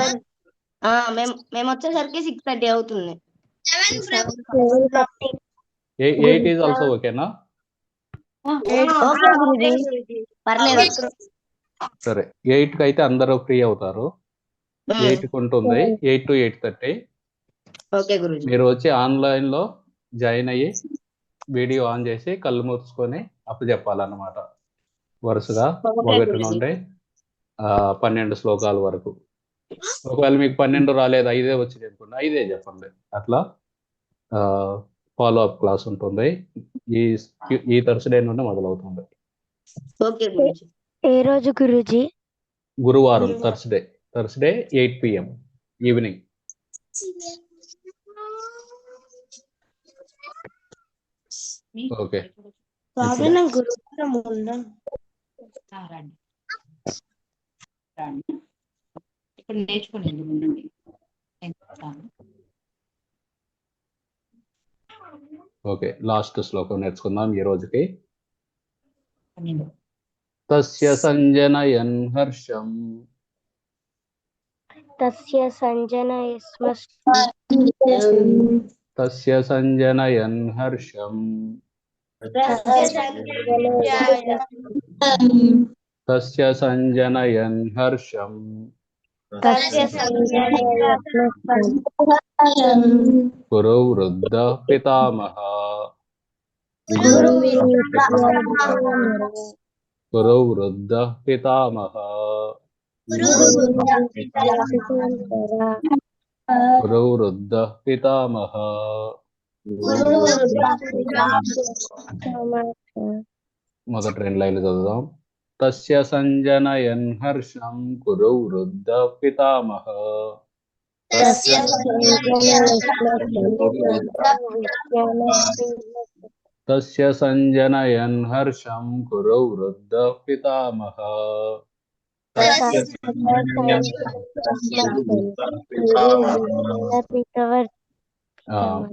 మేము వచ్చేసరికి 6:30 అవుతుంది. 8 ఈజ్ ఆల్సో ఓకేనా? ఓకే గురుజీ, పర్లేదు. సరే, 8కి అయితే అందరూ ఫ్రీ అవుతారు. 8కి ఉంటుంది, 8 to 8:30. ఓకే గురుజీ. మీరు వచ్చి ఆన్లైన్లో జాయిన్ అయ్యి వీడియో ఆన్ చేసి కళ్ళు మూసుకొని అప్పు చెప్పాలన్నమాట. వరుసగా 1 నుండి 12 శ్లోకాల వరకు. ఒకవేళ మీకు 12 రాలేదు, 5 వచ్చింది అనుకోండి, 5 చెప్పండి. అట్లా ఫాలో అప్ క్లాస్ ఉంటుంది. ఈ థర్స్డే నుండి మొదలవుతుంది. ఓకే గురుజీ. ఏ రోజు గురుజీ? గురువారం, థర్స్డే 8 PM ఈవినింగ్. ఓకే, స్వామి నాకు గురువారం ఉందా? ఇక్కడ నేర్చుకునేది ఉండండి. ఓకే, లాస్ట్ శ్లోకం నేర్చుకుందాం ఈ రోజుకి. తస్య సంజనయన్ హర్షం తస్య సంజనయన్ హర్షం తస్య సంజనయన్ హర్షం గురౌ వృద్ధః పితామహः గురౌ వృద్ధః పితామహः గురౌ వృద్ధః పితామహः. మొదటి 2 లైన్లు చదువుదాం. తస్య సంజనయన్ హర్షం గురౌ వృద్ధః పితామహः. తస్య సంజనయన్ హర్షం గురౌ వృద్ధః పితామహः.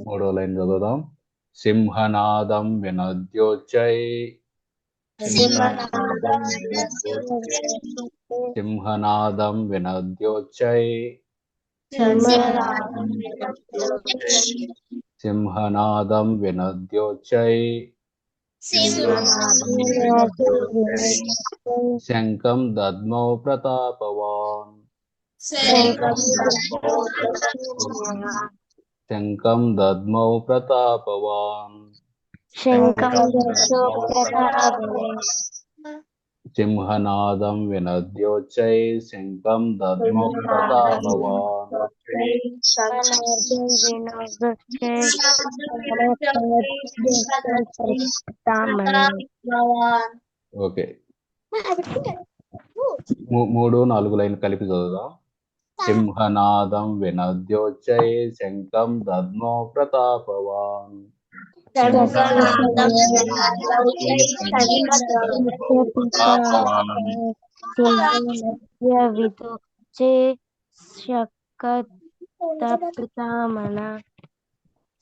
మూడో లైన్ చదువుదాం. సింహనాదం వినద్యోచ్చై సింహనాదం వినద్యోచ్చై సింహనాదం వినద్యోచ్చై శంఖం దద్మౌ ప్రతాపవాన్ శంఖం దద్మౌ ప్రతాపవాన్ సింహనాదం వినద్యోచ్చై శంఖం దద్మౌ ప్రతాపవాన్. ఓకే, 3, 4 లైన్ కలిపి చదువుదాం. సింహనాదం వినద్యోచ్చై శంఖం దద్మౌ ప్రతాపవాన్.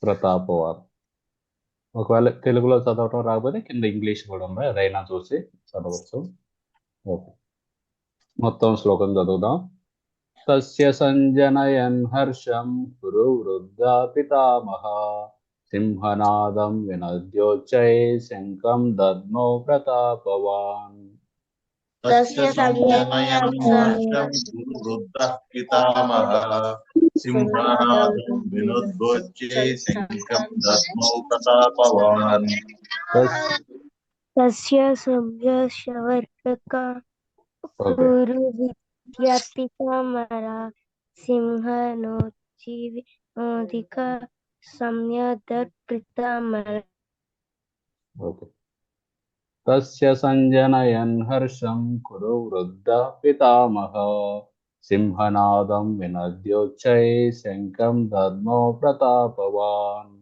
ప్రతాపవాన్. ఒకవేళ తెలుగులో చదవటం రాకపోతే కింద ఇంగ్లీష్ కూడా ఉంది, అదైనా చూసి చదవచ్చు. ఓకే, మొత్తం శ్లోకం చదువుదాం. తస్య సంజనయన్ హర్షం గురు వృద్ధా పితామహ సింహనాదం వినద్యోచ్చై శంఖం దద్మౌ ప్రతాపవాన్. తస్య సంజనయన్ హర్షం కురు వృద్ధః పితామహः సింహనాదం వినోద్వోచ్యై శంఖం దద్మౌ ప్రతాపవాన్. తస్య సంజశవర్కక ఓకే కురు విద్యాపితామరా సింహనోచివినోదిక సంయదత్పితామర. ఓకే తస్య సంజనయన్ హర్షం కురు వృద్ధ పితామహ సింహనాదం వినద్యోచ్చై శంఖం దద్మో ప్రతాపవాన్.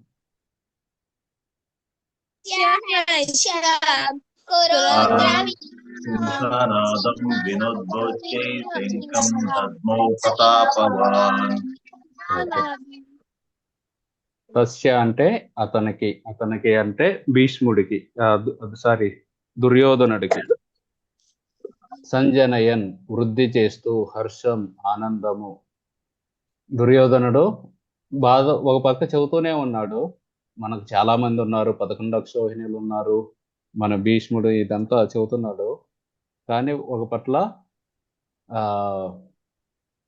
సింహనాదం వినోద్వోచ్యై శంఖం దద్మౌ ప్రతాపవాన్. ఓకే తస్య అంటే అతనికి, అతనికి అంటే భీష్ముడికి, సారీ దుర్యోధనుడికి. సంజనయన్ వృద్ధి చేస్తూ, హర్షం ఆనందము. దుర్యోధనుడు బాధ ఒక పక్క చెబుతూనే ఉన్నాడు, మనకు చాలా మంది ఉన్నారు, 11 అక్షోహిణులు ఉన్నారు, మన భీష్ముడు ఇదంతా చెబుతున్నాడు. కానీ ఒక పట్ల ఆ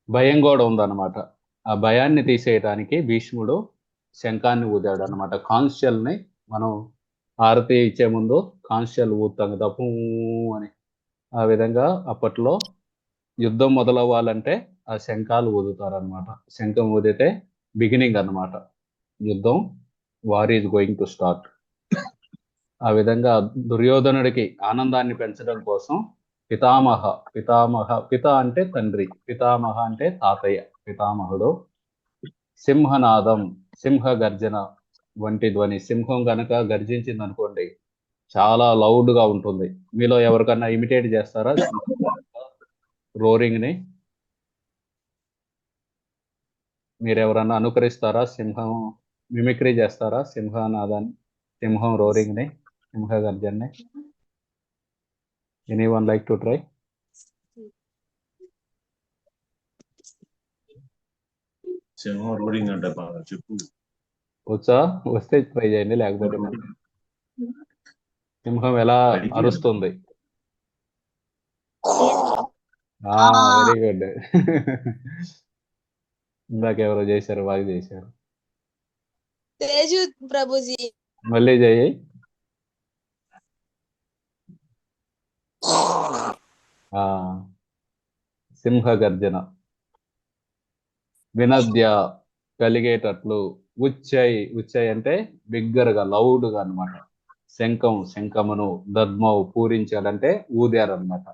భయం కూడా ఉందన్నమాట. ఆ భయాన్ని తీసేయడానికి భీష్ముడు శంఖాన్ని ఊదాడు అనమాట. కాన్షియల్ని మనం హారతి ఇచ్చే ముందు కాన్షియల్ ఊతాం కదా, పూ అని. ఆ విధంగా అప్పట్లో యుద్ధం మొదలవ్వాలంటే ఆ శంఖాలు ఊదుతారనమాట. శంఖం ఊదితే బిగినింగ్ అన్నమాట, యుద్ధం, war is going to start. ఆ విధంగా దుర్యోధనుడికి ఆనందాన్ని పెంచడం కోసం పితామహ, పిత అంటే తండ్రి, పితామహ అంటే తాతయ్య, పితామహుడు సింహనాదం, సింహ గర్జన వంటి ధ్వని. సింహం గనక గర్జించింది అనుకోండి, చాలా లౌడ్గా ఉంటుంది. మీలో ఎవరికన్నా ఇమిటేట్ చేస్తారా రోరింగ్ ని? మీరు ఎవరన్నా అనుకరిస్తారా? సింహం మిమిక్రీ చేస్తారా? సింహనాదాన్ని, సింహం రోరింగ్ ని, సింహ గర్జన్ని? Anyone like to try? సింహం రోడింగ్ అంటే బాగా చెప్పు. వచ్చా? వస్తే ట్రై చేయండి, లేకపోతే సింహం ఎలా అరుస్తుంది? Very good. ఇందాక ఎవరో చేశారు, బాగా చేశారు. తేజు ప్రభుజీ. మళ్ళీ చేయి. సింహ గర్జన. వినద్య కలిగేటట్లు. ఉచ్చై, ఉచ్చై అంటే బిగ్గరగా, లౌడ్గా అన్నమాట. శంఖం, శంఖమును. దద్మౌ పూరించాలంటే ఊదారన్నమాట.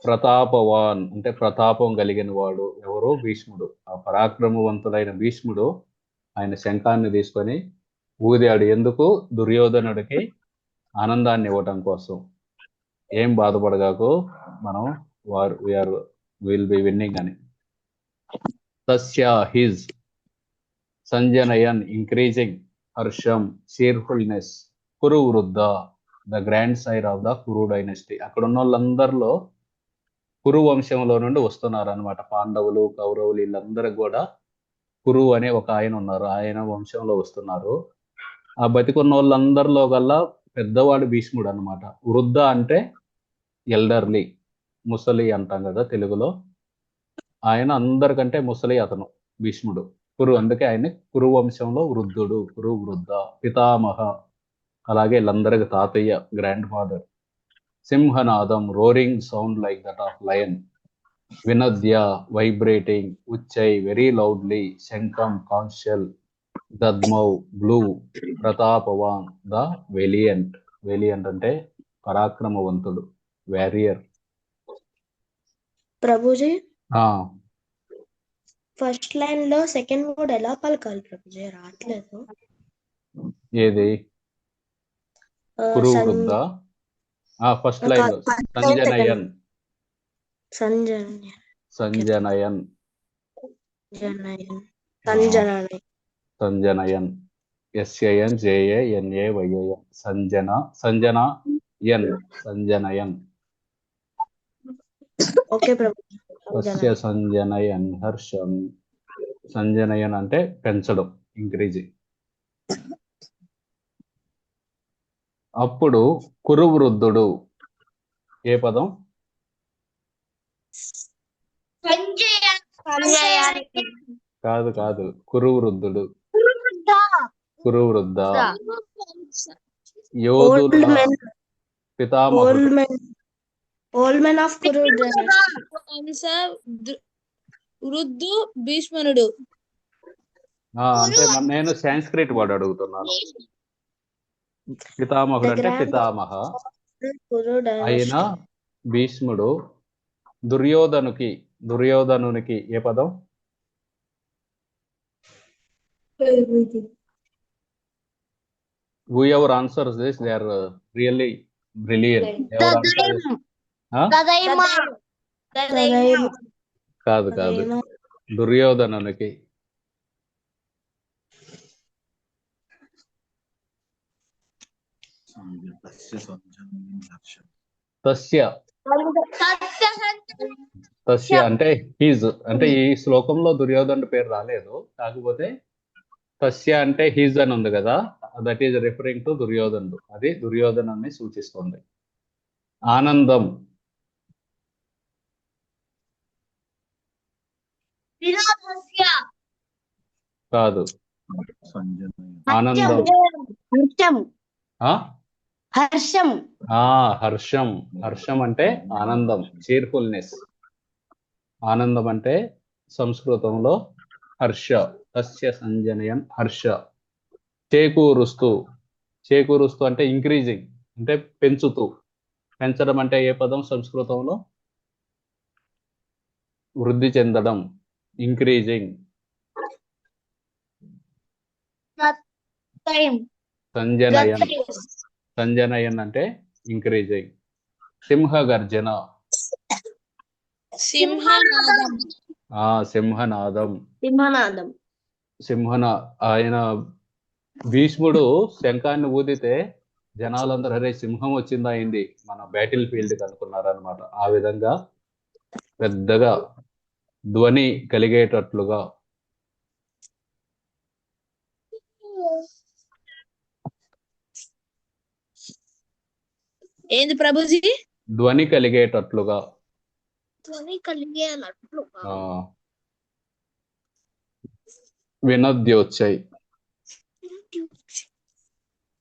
ప్రతాపవాన్ అంటే ప్రతాపం కలిగిన వాడు. ఎవరు? భీష్ముడు. ఆ పరాక్రమవంతుడైన భీష్ముడు ఆయన శంఖాన్ని తీసుకొని ఊదాడు. ఎందుకు? దుర్యోధనుడికి ఆనందాన్ని ఇవ్వటం కోసం. ఏం బాధపడగాకు, మనం విల్ బి విన్నింగ్ అని. తస్య హిజ్ సంజనయన్ ఇంక్రీజింగ్ హర్షం చీర్ఫుల్నెస్ కురు వృద్ధ the grand సైర్ of the Kuru dynasty. అక్కడ ఉన్న వాళ్ళందరిలో కురు వంశంలో నుండి వస్తున్నారు అనమాట. పాండవులు, కౌరవులు వీళ్ళందరూ కూడా కురు అనే ఒక ఆయన ఉన్నారు, ఆయన వంశంలో వస్తున్నారు. ఆ బతికున్న వాళ్ళందరిలో కల్లా పెద్దవాడు భీష్ముడు అనమాట. వృద్ధ అంటే ఎల్డర్లీ, ముసలి అంటాం కదా తెలుగులో. ఆయన అందరికంటే ముసలి అతను భీష్ముడు. కురు, అందుకే ఆయన కురు వంశంలో వృద్ధుడు, కురు వృద్ధ. పితామహ అలాగే వీళ్ళందరికి తాతయ్య, గ్రాండ్ ఫాదర్. సింహనాదం roaring sound like that of lion. వినద్య వైబ్రేటింగ్. ఉచ్చై వెరీ లౌడ్లీ. శంఖం కాన్షియల్. దద్మౌ బ్లూ. ప్రతాపవాన్ ద వెలియంట్. వెలియంట్ అంటే పరాక్రమవంతుడు, వారియర్. ప్రభుజీ ఆ ఫస్ట్ లైన్ లో సెకండ్ వర్డ్ ఎలా పలకాలి ప్రభుజీ? రావట్లేదు. ఏది? కురు వృద్ధ. ఫస్ట్ లైన్ లో సంజనయన్, సంజనయన్, సంజనయన్, సంజనయన్, సంజనయన్. ఎస్ఏఎన్ జేఏఎన్ఏవైఏఎన్. సంజన, సంజన ఎన్, సంజనయన్. ఓకే ప్రభు. తస్య సంజనయన్ హర్షం. సంజనయన్ అంటే పెంచడం, ఇంక్రీజింగ్. అప్పుడు కురు వృద్ధుడు. ఏ పదం? కాదు కాదు, కురువృద్ధుడు. కురువృద్ధ. ఓల్డ్ యోధుల మెన్ పితామహుడు. ఓల్డ్ మెన్ ఆఫ్ కురు వృద్ధు భీష్మనుడు. అంటే నేను సాంస్క్రిట్ వర్డ్ అడుగుతున్నాను. పితామహుడు అంటే పితామహ అయిన భీష్ముడు. దుర్యోధనునికి ఏ పదం? Whoever answers this, they are really brilliant. కాదు కాదు, దుర్యోధనునికి. తస్య అంటే హీజ్. అంటే ఈ శ్లోకంలో దుర్యోధనుడి పేరు రాలేదు, కాకపోతే తస్య అంటే హీజ్ అని ఉంది కదా, దట్ ఈజ్ రిఫరింగ్ టు దుర్యోధనుడు. అది దుర్యోధనాన్ని సూచిస్తుంది. ఆనందం. కాదు, ఆనందం. హర్షం. హర్షం. హర్షం అంటే ఆనందం, చీర్ఫుల్నెస్. ఆనందం అంటే సంస్కృతంలో హర్ష. తస్య సంజనయన్ హర్ష. చేకూరుస్తూ. చేకూరుస్తూ అంటే ఇంక్రీజింగ్, అంటే పెంచుతూ. పెంచడం అంటే ఏ పదం సంస్కృతంలో? వృద్ధి చెందడం, ఇంక్రీజింగ్. సంజనయన్. సంజనయన్ అంటే ఇంక్రీజింగ్. సింహగర్జన. సింహనాదం. సింహనాదం. సింహనాదం. ఆయన భీష్ముడు శంఖాన్ని ఊదితే జనాలందరూ అరే సింహం వచ్చిందా అయింది మన బ్యాటిల్ ఫీల్డ్ అనుకున్నారనమాట. ఆ విధంగా పెద్దగా ధ్వని కలిగేటట్లుగా. ఏంది ప్రభుజీ? ధ్వని కలిగేటట్లుగా. వినద్యోచ్చై.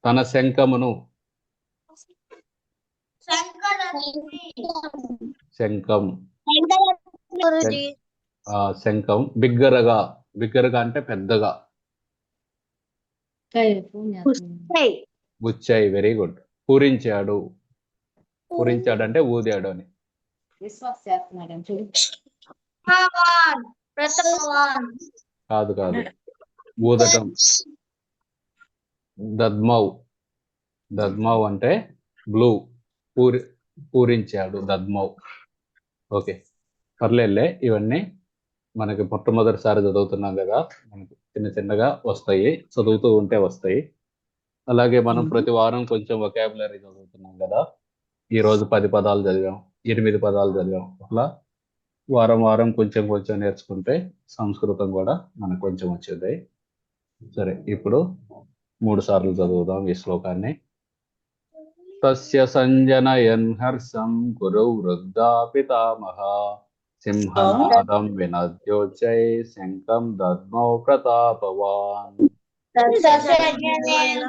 తన శంఖమును. శంఖం. శంఖం. బిగ్గరగా. బిగ్గరగా అంటే పెద్దగా. బుచ్చై. Very good. పూరించాడు. పూరించాడు అంటే ఊదాడు అని. కాదు కాదు, ఊదటం. దద్మౌ. దద్మౌ అంటే బ్లూ. పూరించాడు, దద్మౌ. ఓకే, పర్లేదులే. ఇవన్నీ మనకి మొట్టమొదటిసారి చదువుతున్నాం కదా, మనకి చిన్న చిన్నగా వస్తాయి, చదువుతూ ఉంటే వస్తాయి. అలాగే మనం ప్రతి వారం కొంచెం వొకాబులరీ చదువుతున్నాం కదా. ఈరోజు 10 పదాలు చదివాం, 8 పదాలు చదివాం. అట్లా వారం వారం కొంచెం కొంచెం నేర్చుకుంటే సంస్కృతం కూడా మనకు కొంచెం వచ్చేది. సరే, ఇప్పుడు 3 సార్లు చదువుదాం ఈ శ్లోకాన్ని. తస్య సంజనయన్ హర్షం గురౌ వృద్ధా పితామహ సింహనాదం వినద్యోచ్చై శంఖం దద్మౌ ప్రతాపవాన్. తస్య సంజనయన్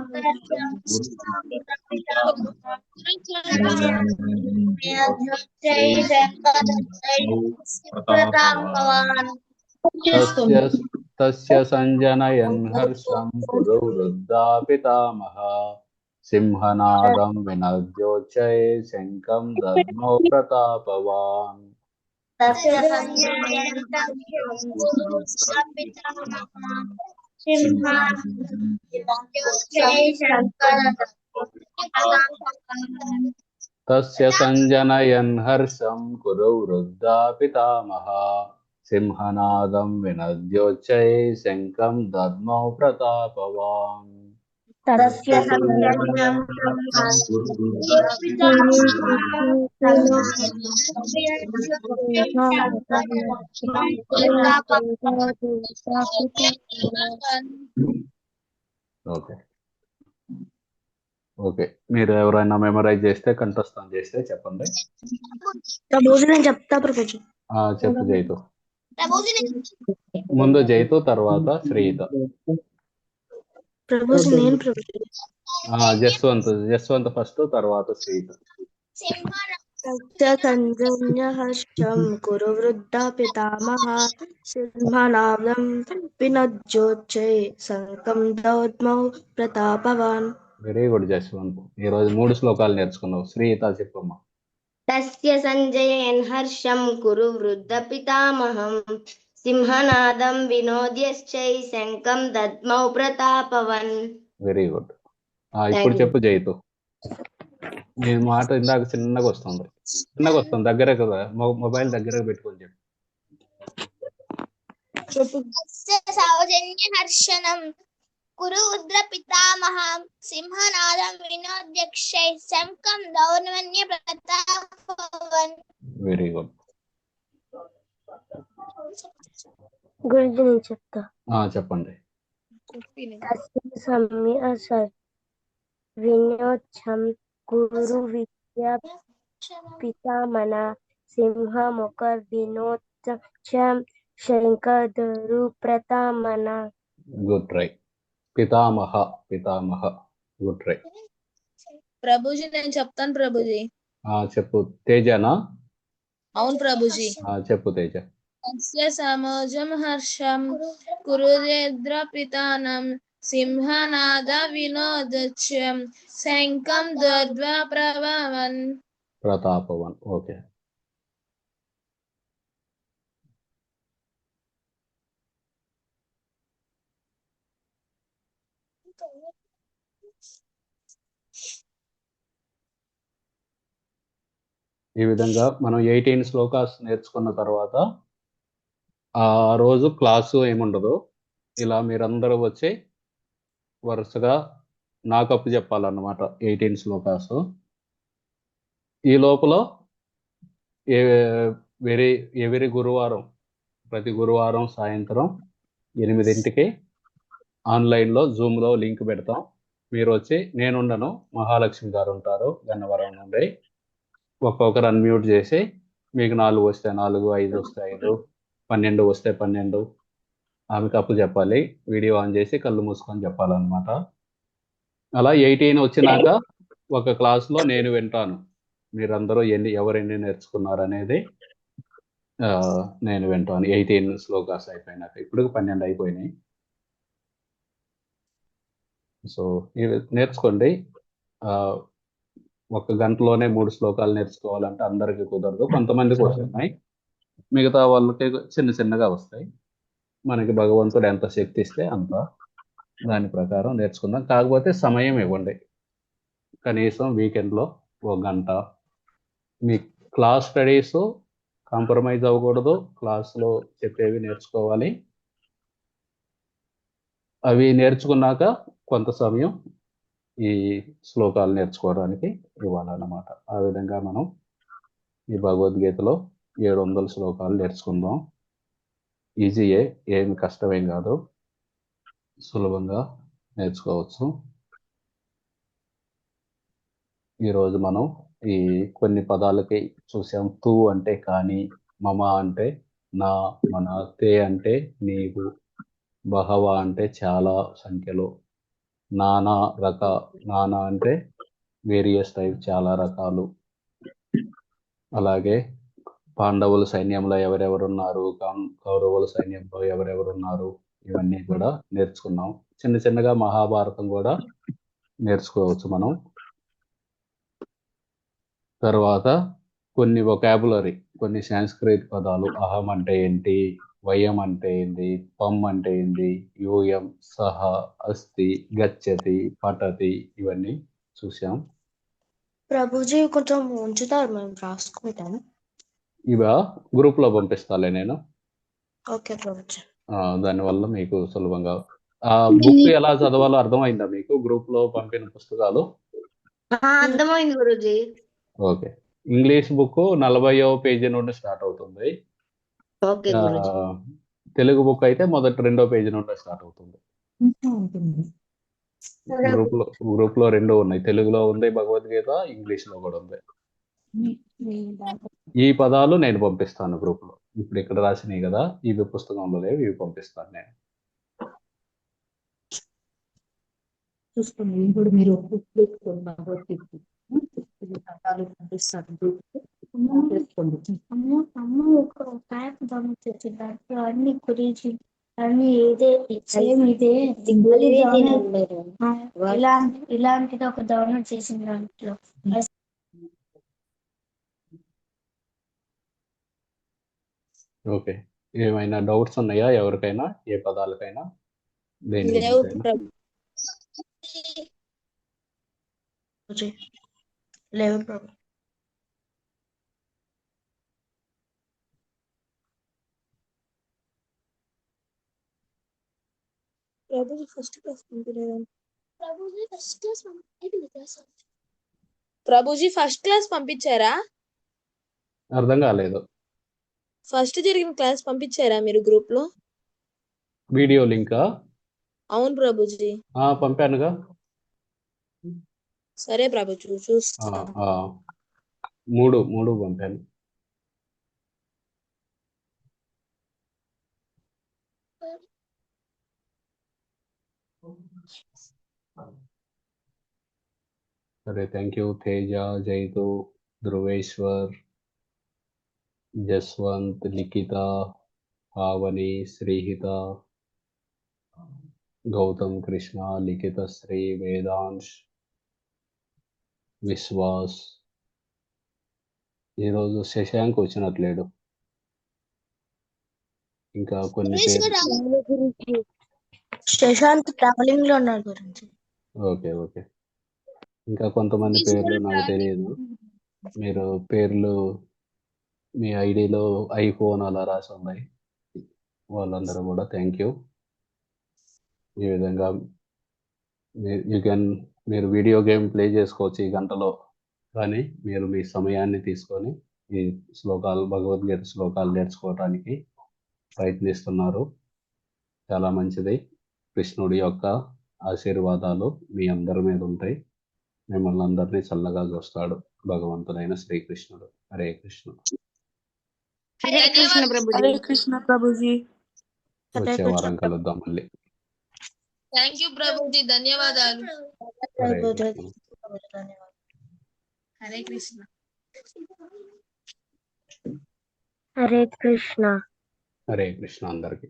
హర్షం గురౌ వృద్ధా పితామహ సింహనాదం వినద్యోచ్చై శంఖం దద్మౌ ప్రతాపవాన్. తస్య సంజనయన్ హర్షం గురౌ వృద్ధా పితామహ సింహనాదం వినద్యోచ్చై శంఖం దద్మౌ ప్రతాపవాన్. ఓకే, ఓకే, మీరు ఎవరైనా మెమరైజ్ చేస్తే కంఠస్థం చేస్తే చెప్పండి. ప్రభుజీ నేను చెప్తా ప్రభుజీ. చెప్పు జైతు. ముందు జైతు, తర్వాత శ్రీత. ప్రభుజీ నేను ప్రభుజీ. జస్వంత్ ఫస్ట్, తర్వాత శ్రీత. సంజన్య హర్షం కురు వృద్ధ పితామహ సింహనాదం వినజ్జోచ్చై శంఖం దౌర్మౌ ప్రతాపవాన్. Very good Jaswant. ఈరోజు 3 శ్లోకాలు నేర్చుకున్నావు. శ్రీత చెప్పమ్మా. తస్య సంజయన్ హర్షం కురు వృద్ధ పితామహం సింహనాదం వినోద్యశ్చై శంఖం దద్మౌ ప్రతాపవన్. Very good. ఇప్పుడు చెప్పు జైతు. నీ మాట ఇందాక చిన్నగా వస్తుంది. దగ్గరే కదా, మొబైల్ దగ్గర పెట్టుకొని చెప్పు. సౌజన్య హర్షణం కురు ఉద్ర పితామహం సింహనాదం వినోద్యక్షై శంఖం దౌర్మన్య ప్రతాపవన్. Very good. గురించి నేను చెప్తా. చెప్పండి. వినోచ్చం గురు విద్య పితామన సింహముఖ వినోచ్చం శంఖధరు ప్రతామన. Good try. పితామహ గుడ్ ట్రై. ప్రభుజీ నేను చెప్తాను ప్రభుజీ. చెప్పు. తేజనా? అవును ప్రభుజీ. చెప్పు తేజ. తస్య సమోజం హర్షం కురుద్ర పితానం సింహనాద వినోదచ్యం శంఖం దద్మౌ ప్రతాపవన్. ఓకే. ఈ విధంగా మనం 18 శ్లోకాస్ నేర్చుకున్న తర్వాత ఆ రోజు క్లాసు ఏముండదు. ఇలా మీరందరూ వచ్చి వరుసగా నాకప్పు చెప్పాలన్నమాట 18 శ్లోకాస్. ఈ లోపల ఎవరి గురువారం, ప్రతి గురువారం సాయంత్రం 8 ఆన్లైన్లో జూమ్లో లింక్ పెడతాం. మీరు వచ్చి, నేనుండను, మహాలక్ష్మి గారు ఉంటారు గన్నవరం నుండి. ఒక్కొక్కరు అన్మ్యూట్ చేసి మీకు 4 వస్తే 4, 5 వస్తే 5, 12 వస్తే 12 ఆమెకు అప్పు చెప్పాలి. వీడియో ఆన్ చేసి కళ్ళు మూసుకొని చెప్పాలన్నమాట. అలా 18 వచ్చినాక ఒక క్లాస్లో నేను వింటాను. మీరందరూ ఎవరెన్ని నేర్చుకున్నారు అనేది నేను వింటాను. 18 శ్లోకాస్ అయిపోయినాక. ఇప్పుడు 12 అయిపోయినాయి. సో ఇవి నేర్చుకోండి. 1 గంటలోనే 3 శ్లోకాలు నేర్చుకోవాలంటే అందరికీ కుదరదు. కొంతమందికి వస్తున్నాయి, మిగతా వాళ్ళకి చిన్నగా వస్తాయి. మనకి భగవంతుడు ఎంత శక్తి ఇస్తే అంత, దాని ప్రకారం నేర్చుకుందాం. కాకపోతే సమయం ఇవ్వండి. కనీసం వీకెండ్లో 1 గంట. మీ క్లాస్ స్టడీస్ కాంప్రమైజ్ అవ్వకూడదు. క్లాస్లో చెప్పేవి నేర్చుకోవాలి. అవి నేర్చుకున్నాక కొంత సమయం ఈ శ్లోకాలు నేర్చుకోవడానికి ఇవ్వాలన్నమాట. ఆ విధంగా మనం ఈ భగవద్గీతలో 700 శ్లోకాలు నేర్చుకుందాం. ఈజీయే, ఏమి కష్టమేం కాదు, సులభంగా నేర్చుకోవచ్చు. ఈరోజు మనం ఈ కొన్ని పదాలకి చూసాం. తూ అంటే కానీ, మమ అంటే నా, మన, తే అంటే నీవు, బహవ అంటే చాలా సంఖ్యలో, నానా అంటే వేరియస్ టైప్, చాలా రకాలు. అలాగే పాండవుల సైన్యంలో ఎవరెవరున్నారు, కౌరవుల సైన్యంలో ఎవరెవరున్నారు, ఇవన్నీ కూడా నేర్చుకున్నాం. చిన్నగా మహాభారతం కూడా నేర్చుకోవచ్చు మనం. తర్వాత కొన్ని వొకాబులరీ, కొన్ని సాంస్క్రిట్ పదాలు. అహం అంటే ఏంటి, వయం అంటే ఏంది, పం అంటే ఏంది, యూయం, సహ, అస్తి, గచ్చతి, పఠతి, ఇవన్నీ చూసాం. ప్రభుజీ కొంచెం ఉంచుతారు, మేము రాసుకుంటాం. ఇవా గ్రూప్లో పంపిస్తాలే నేను. ఓకే ప్రభుజీ. దానివల్ల మీకు సులభంగా ఆ బుక్ ఎలా చదవాలో అర్థమైందా మీకు? గ్రూప్లో పంపిన పుస్తకాలు అర్థమైంది గురుజీ. ఓకే. ఇంగ్లీష్ బుక్ 40వ పేజీ నుండి స్టార్ట్ అవుతుంది. ఓకే గురుజీ. తెలుగు బుక్ అయితే మొదటి 2వ పేజీ నుండి స్టార్ట్ అవుతుంది. గ్రూప్ లో రెండు ఉన్నాయి, తెలుగులో ఉంది భగవద్గీత, ఇంగ్లీష్ లో కూడా ఉంది. ఈ పదాలు నేను పంపిస్తాను గ్రూప్ లో. ఇప్పుడు ఇక్కడ రాసినాయి కదా, ఇవి పుస్తకంలో లేవు, ఇవి పంపిస్తాను నేను. చూసుకోండి ఇప్పుడు మీరు తీసుకోండి భగవద్గీత. ఇది పదాలు పంపిస్తాను చేసుకోండి. అమ్మ ఒక ప్యాక్ పంపించచ్చు, దాంట్లో అన్ని గురించి అన్ని ఇదే సేమ్ ఇదే ఇలాంటిది ఒక డౌన్లోడ్ చేసిన దాంట్లో. ఓకే, ఏమైనా డౌట్స్ ఉన్నాయా ఎవరికైనా, ఏ పదాలకైనా, దేని లేవు గురించైనా? ప్రభు. లేవు ప్రభు. Prabhuji first class పంపించలేదా? Prabhuji first class పంపించారా? అర్థం కాలేదు. ఫస్ట్ జరిగిన క్లాస్ పంపించారా మీరు గ్రూప్ లో? వీడియో లింకా? అవును ప్రభుజీ. పంపానుగా. సరే ప్రభుజీ చూస్తా. మూడు పంపాను. సరే, థ్యాంక్ యూ. తేజ, జైతు, ధ్రువేశ్వర్, జస్వంత్, లిఖిత, పావని, శ్రీహిత, గౌతమ్ కృష్ణ, లిఖిత శ్రీ, వేదాంశ్, విశ్వాస్. ఈరోజు శశాంక్ వచ్చినట్లేడు. ఇంకా కొన్ని పేర్లు. శశాంత్ ట్రావెలింగ్ లో ఉన్నారు గురించి. ఓకే, ఇంకా కొంతమంది పేర్లు నాకు తెలియదు. మీరు పేర్లు మీ ఐడిలో ఐఫోన్ అలా రాసి ఉన్నాయి, వాళ్ళందరూ కూడా థ్యాంక్ యూ. ఈ విధంగా మీరు వీడియో గేమ్ ప్లే చేసుకోవచ్చు ఈ గంటలో, కానీ మీరు మీ సమయాన్ని తీసుకొని ఈ భగవద్గీత శ్లోకాలు నేర్చుకోవడానికి ప్రయత్నిస్తున్నారు. చాలా మంచిది. కృష్ణుడి యొక్క ఆశీర్వాదాలు మీ అందరి మీద ఉంటాయి. మిమ్మల్ని అందరినీ చల్లగా చూస్తాడు భగవంతుడైన శ్రీకృష్ణుడు. హరే కృష్ణ. హరే కృష్ణ ప్రభుజీ. హరే కృష్ణ ప్రభుజీ. వచ్చే వారం కలుద్దాం మళ్ళీ. థ్యాంక్ యూ ప్రభుజీ, ధన్యవాదాలు. హరే కృష్ణ. హరే కృష్ణ. హరే కృష్ణ. హరే కృష్ణ అందరికి.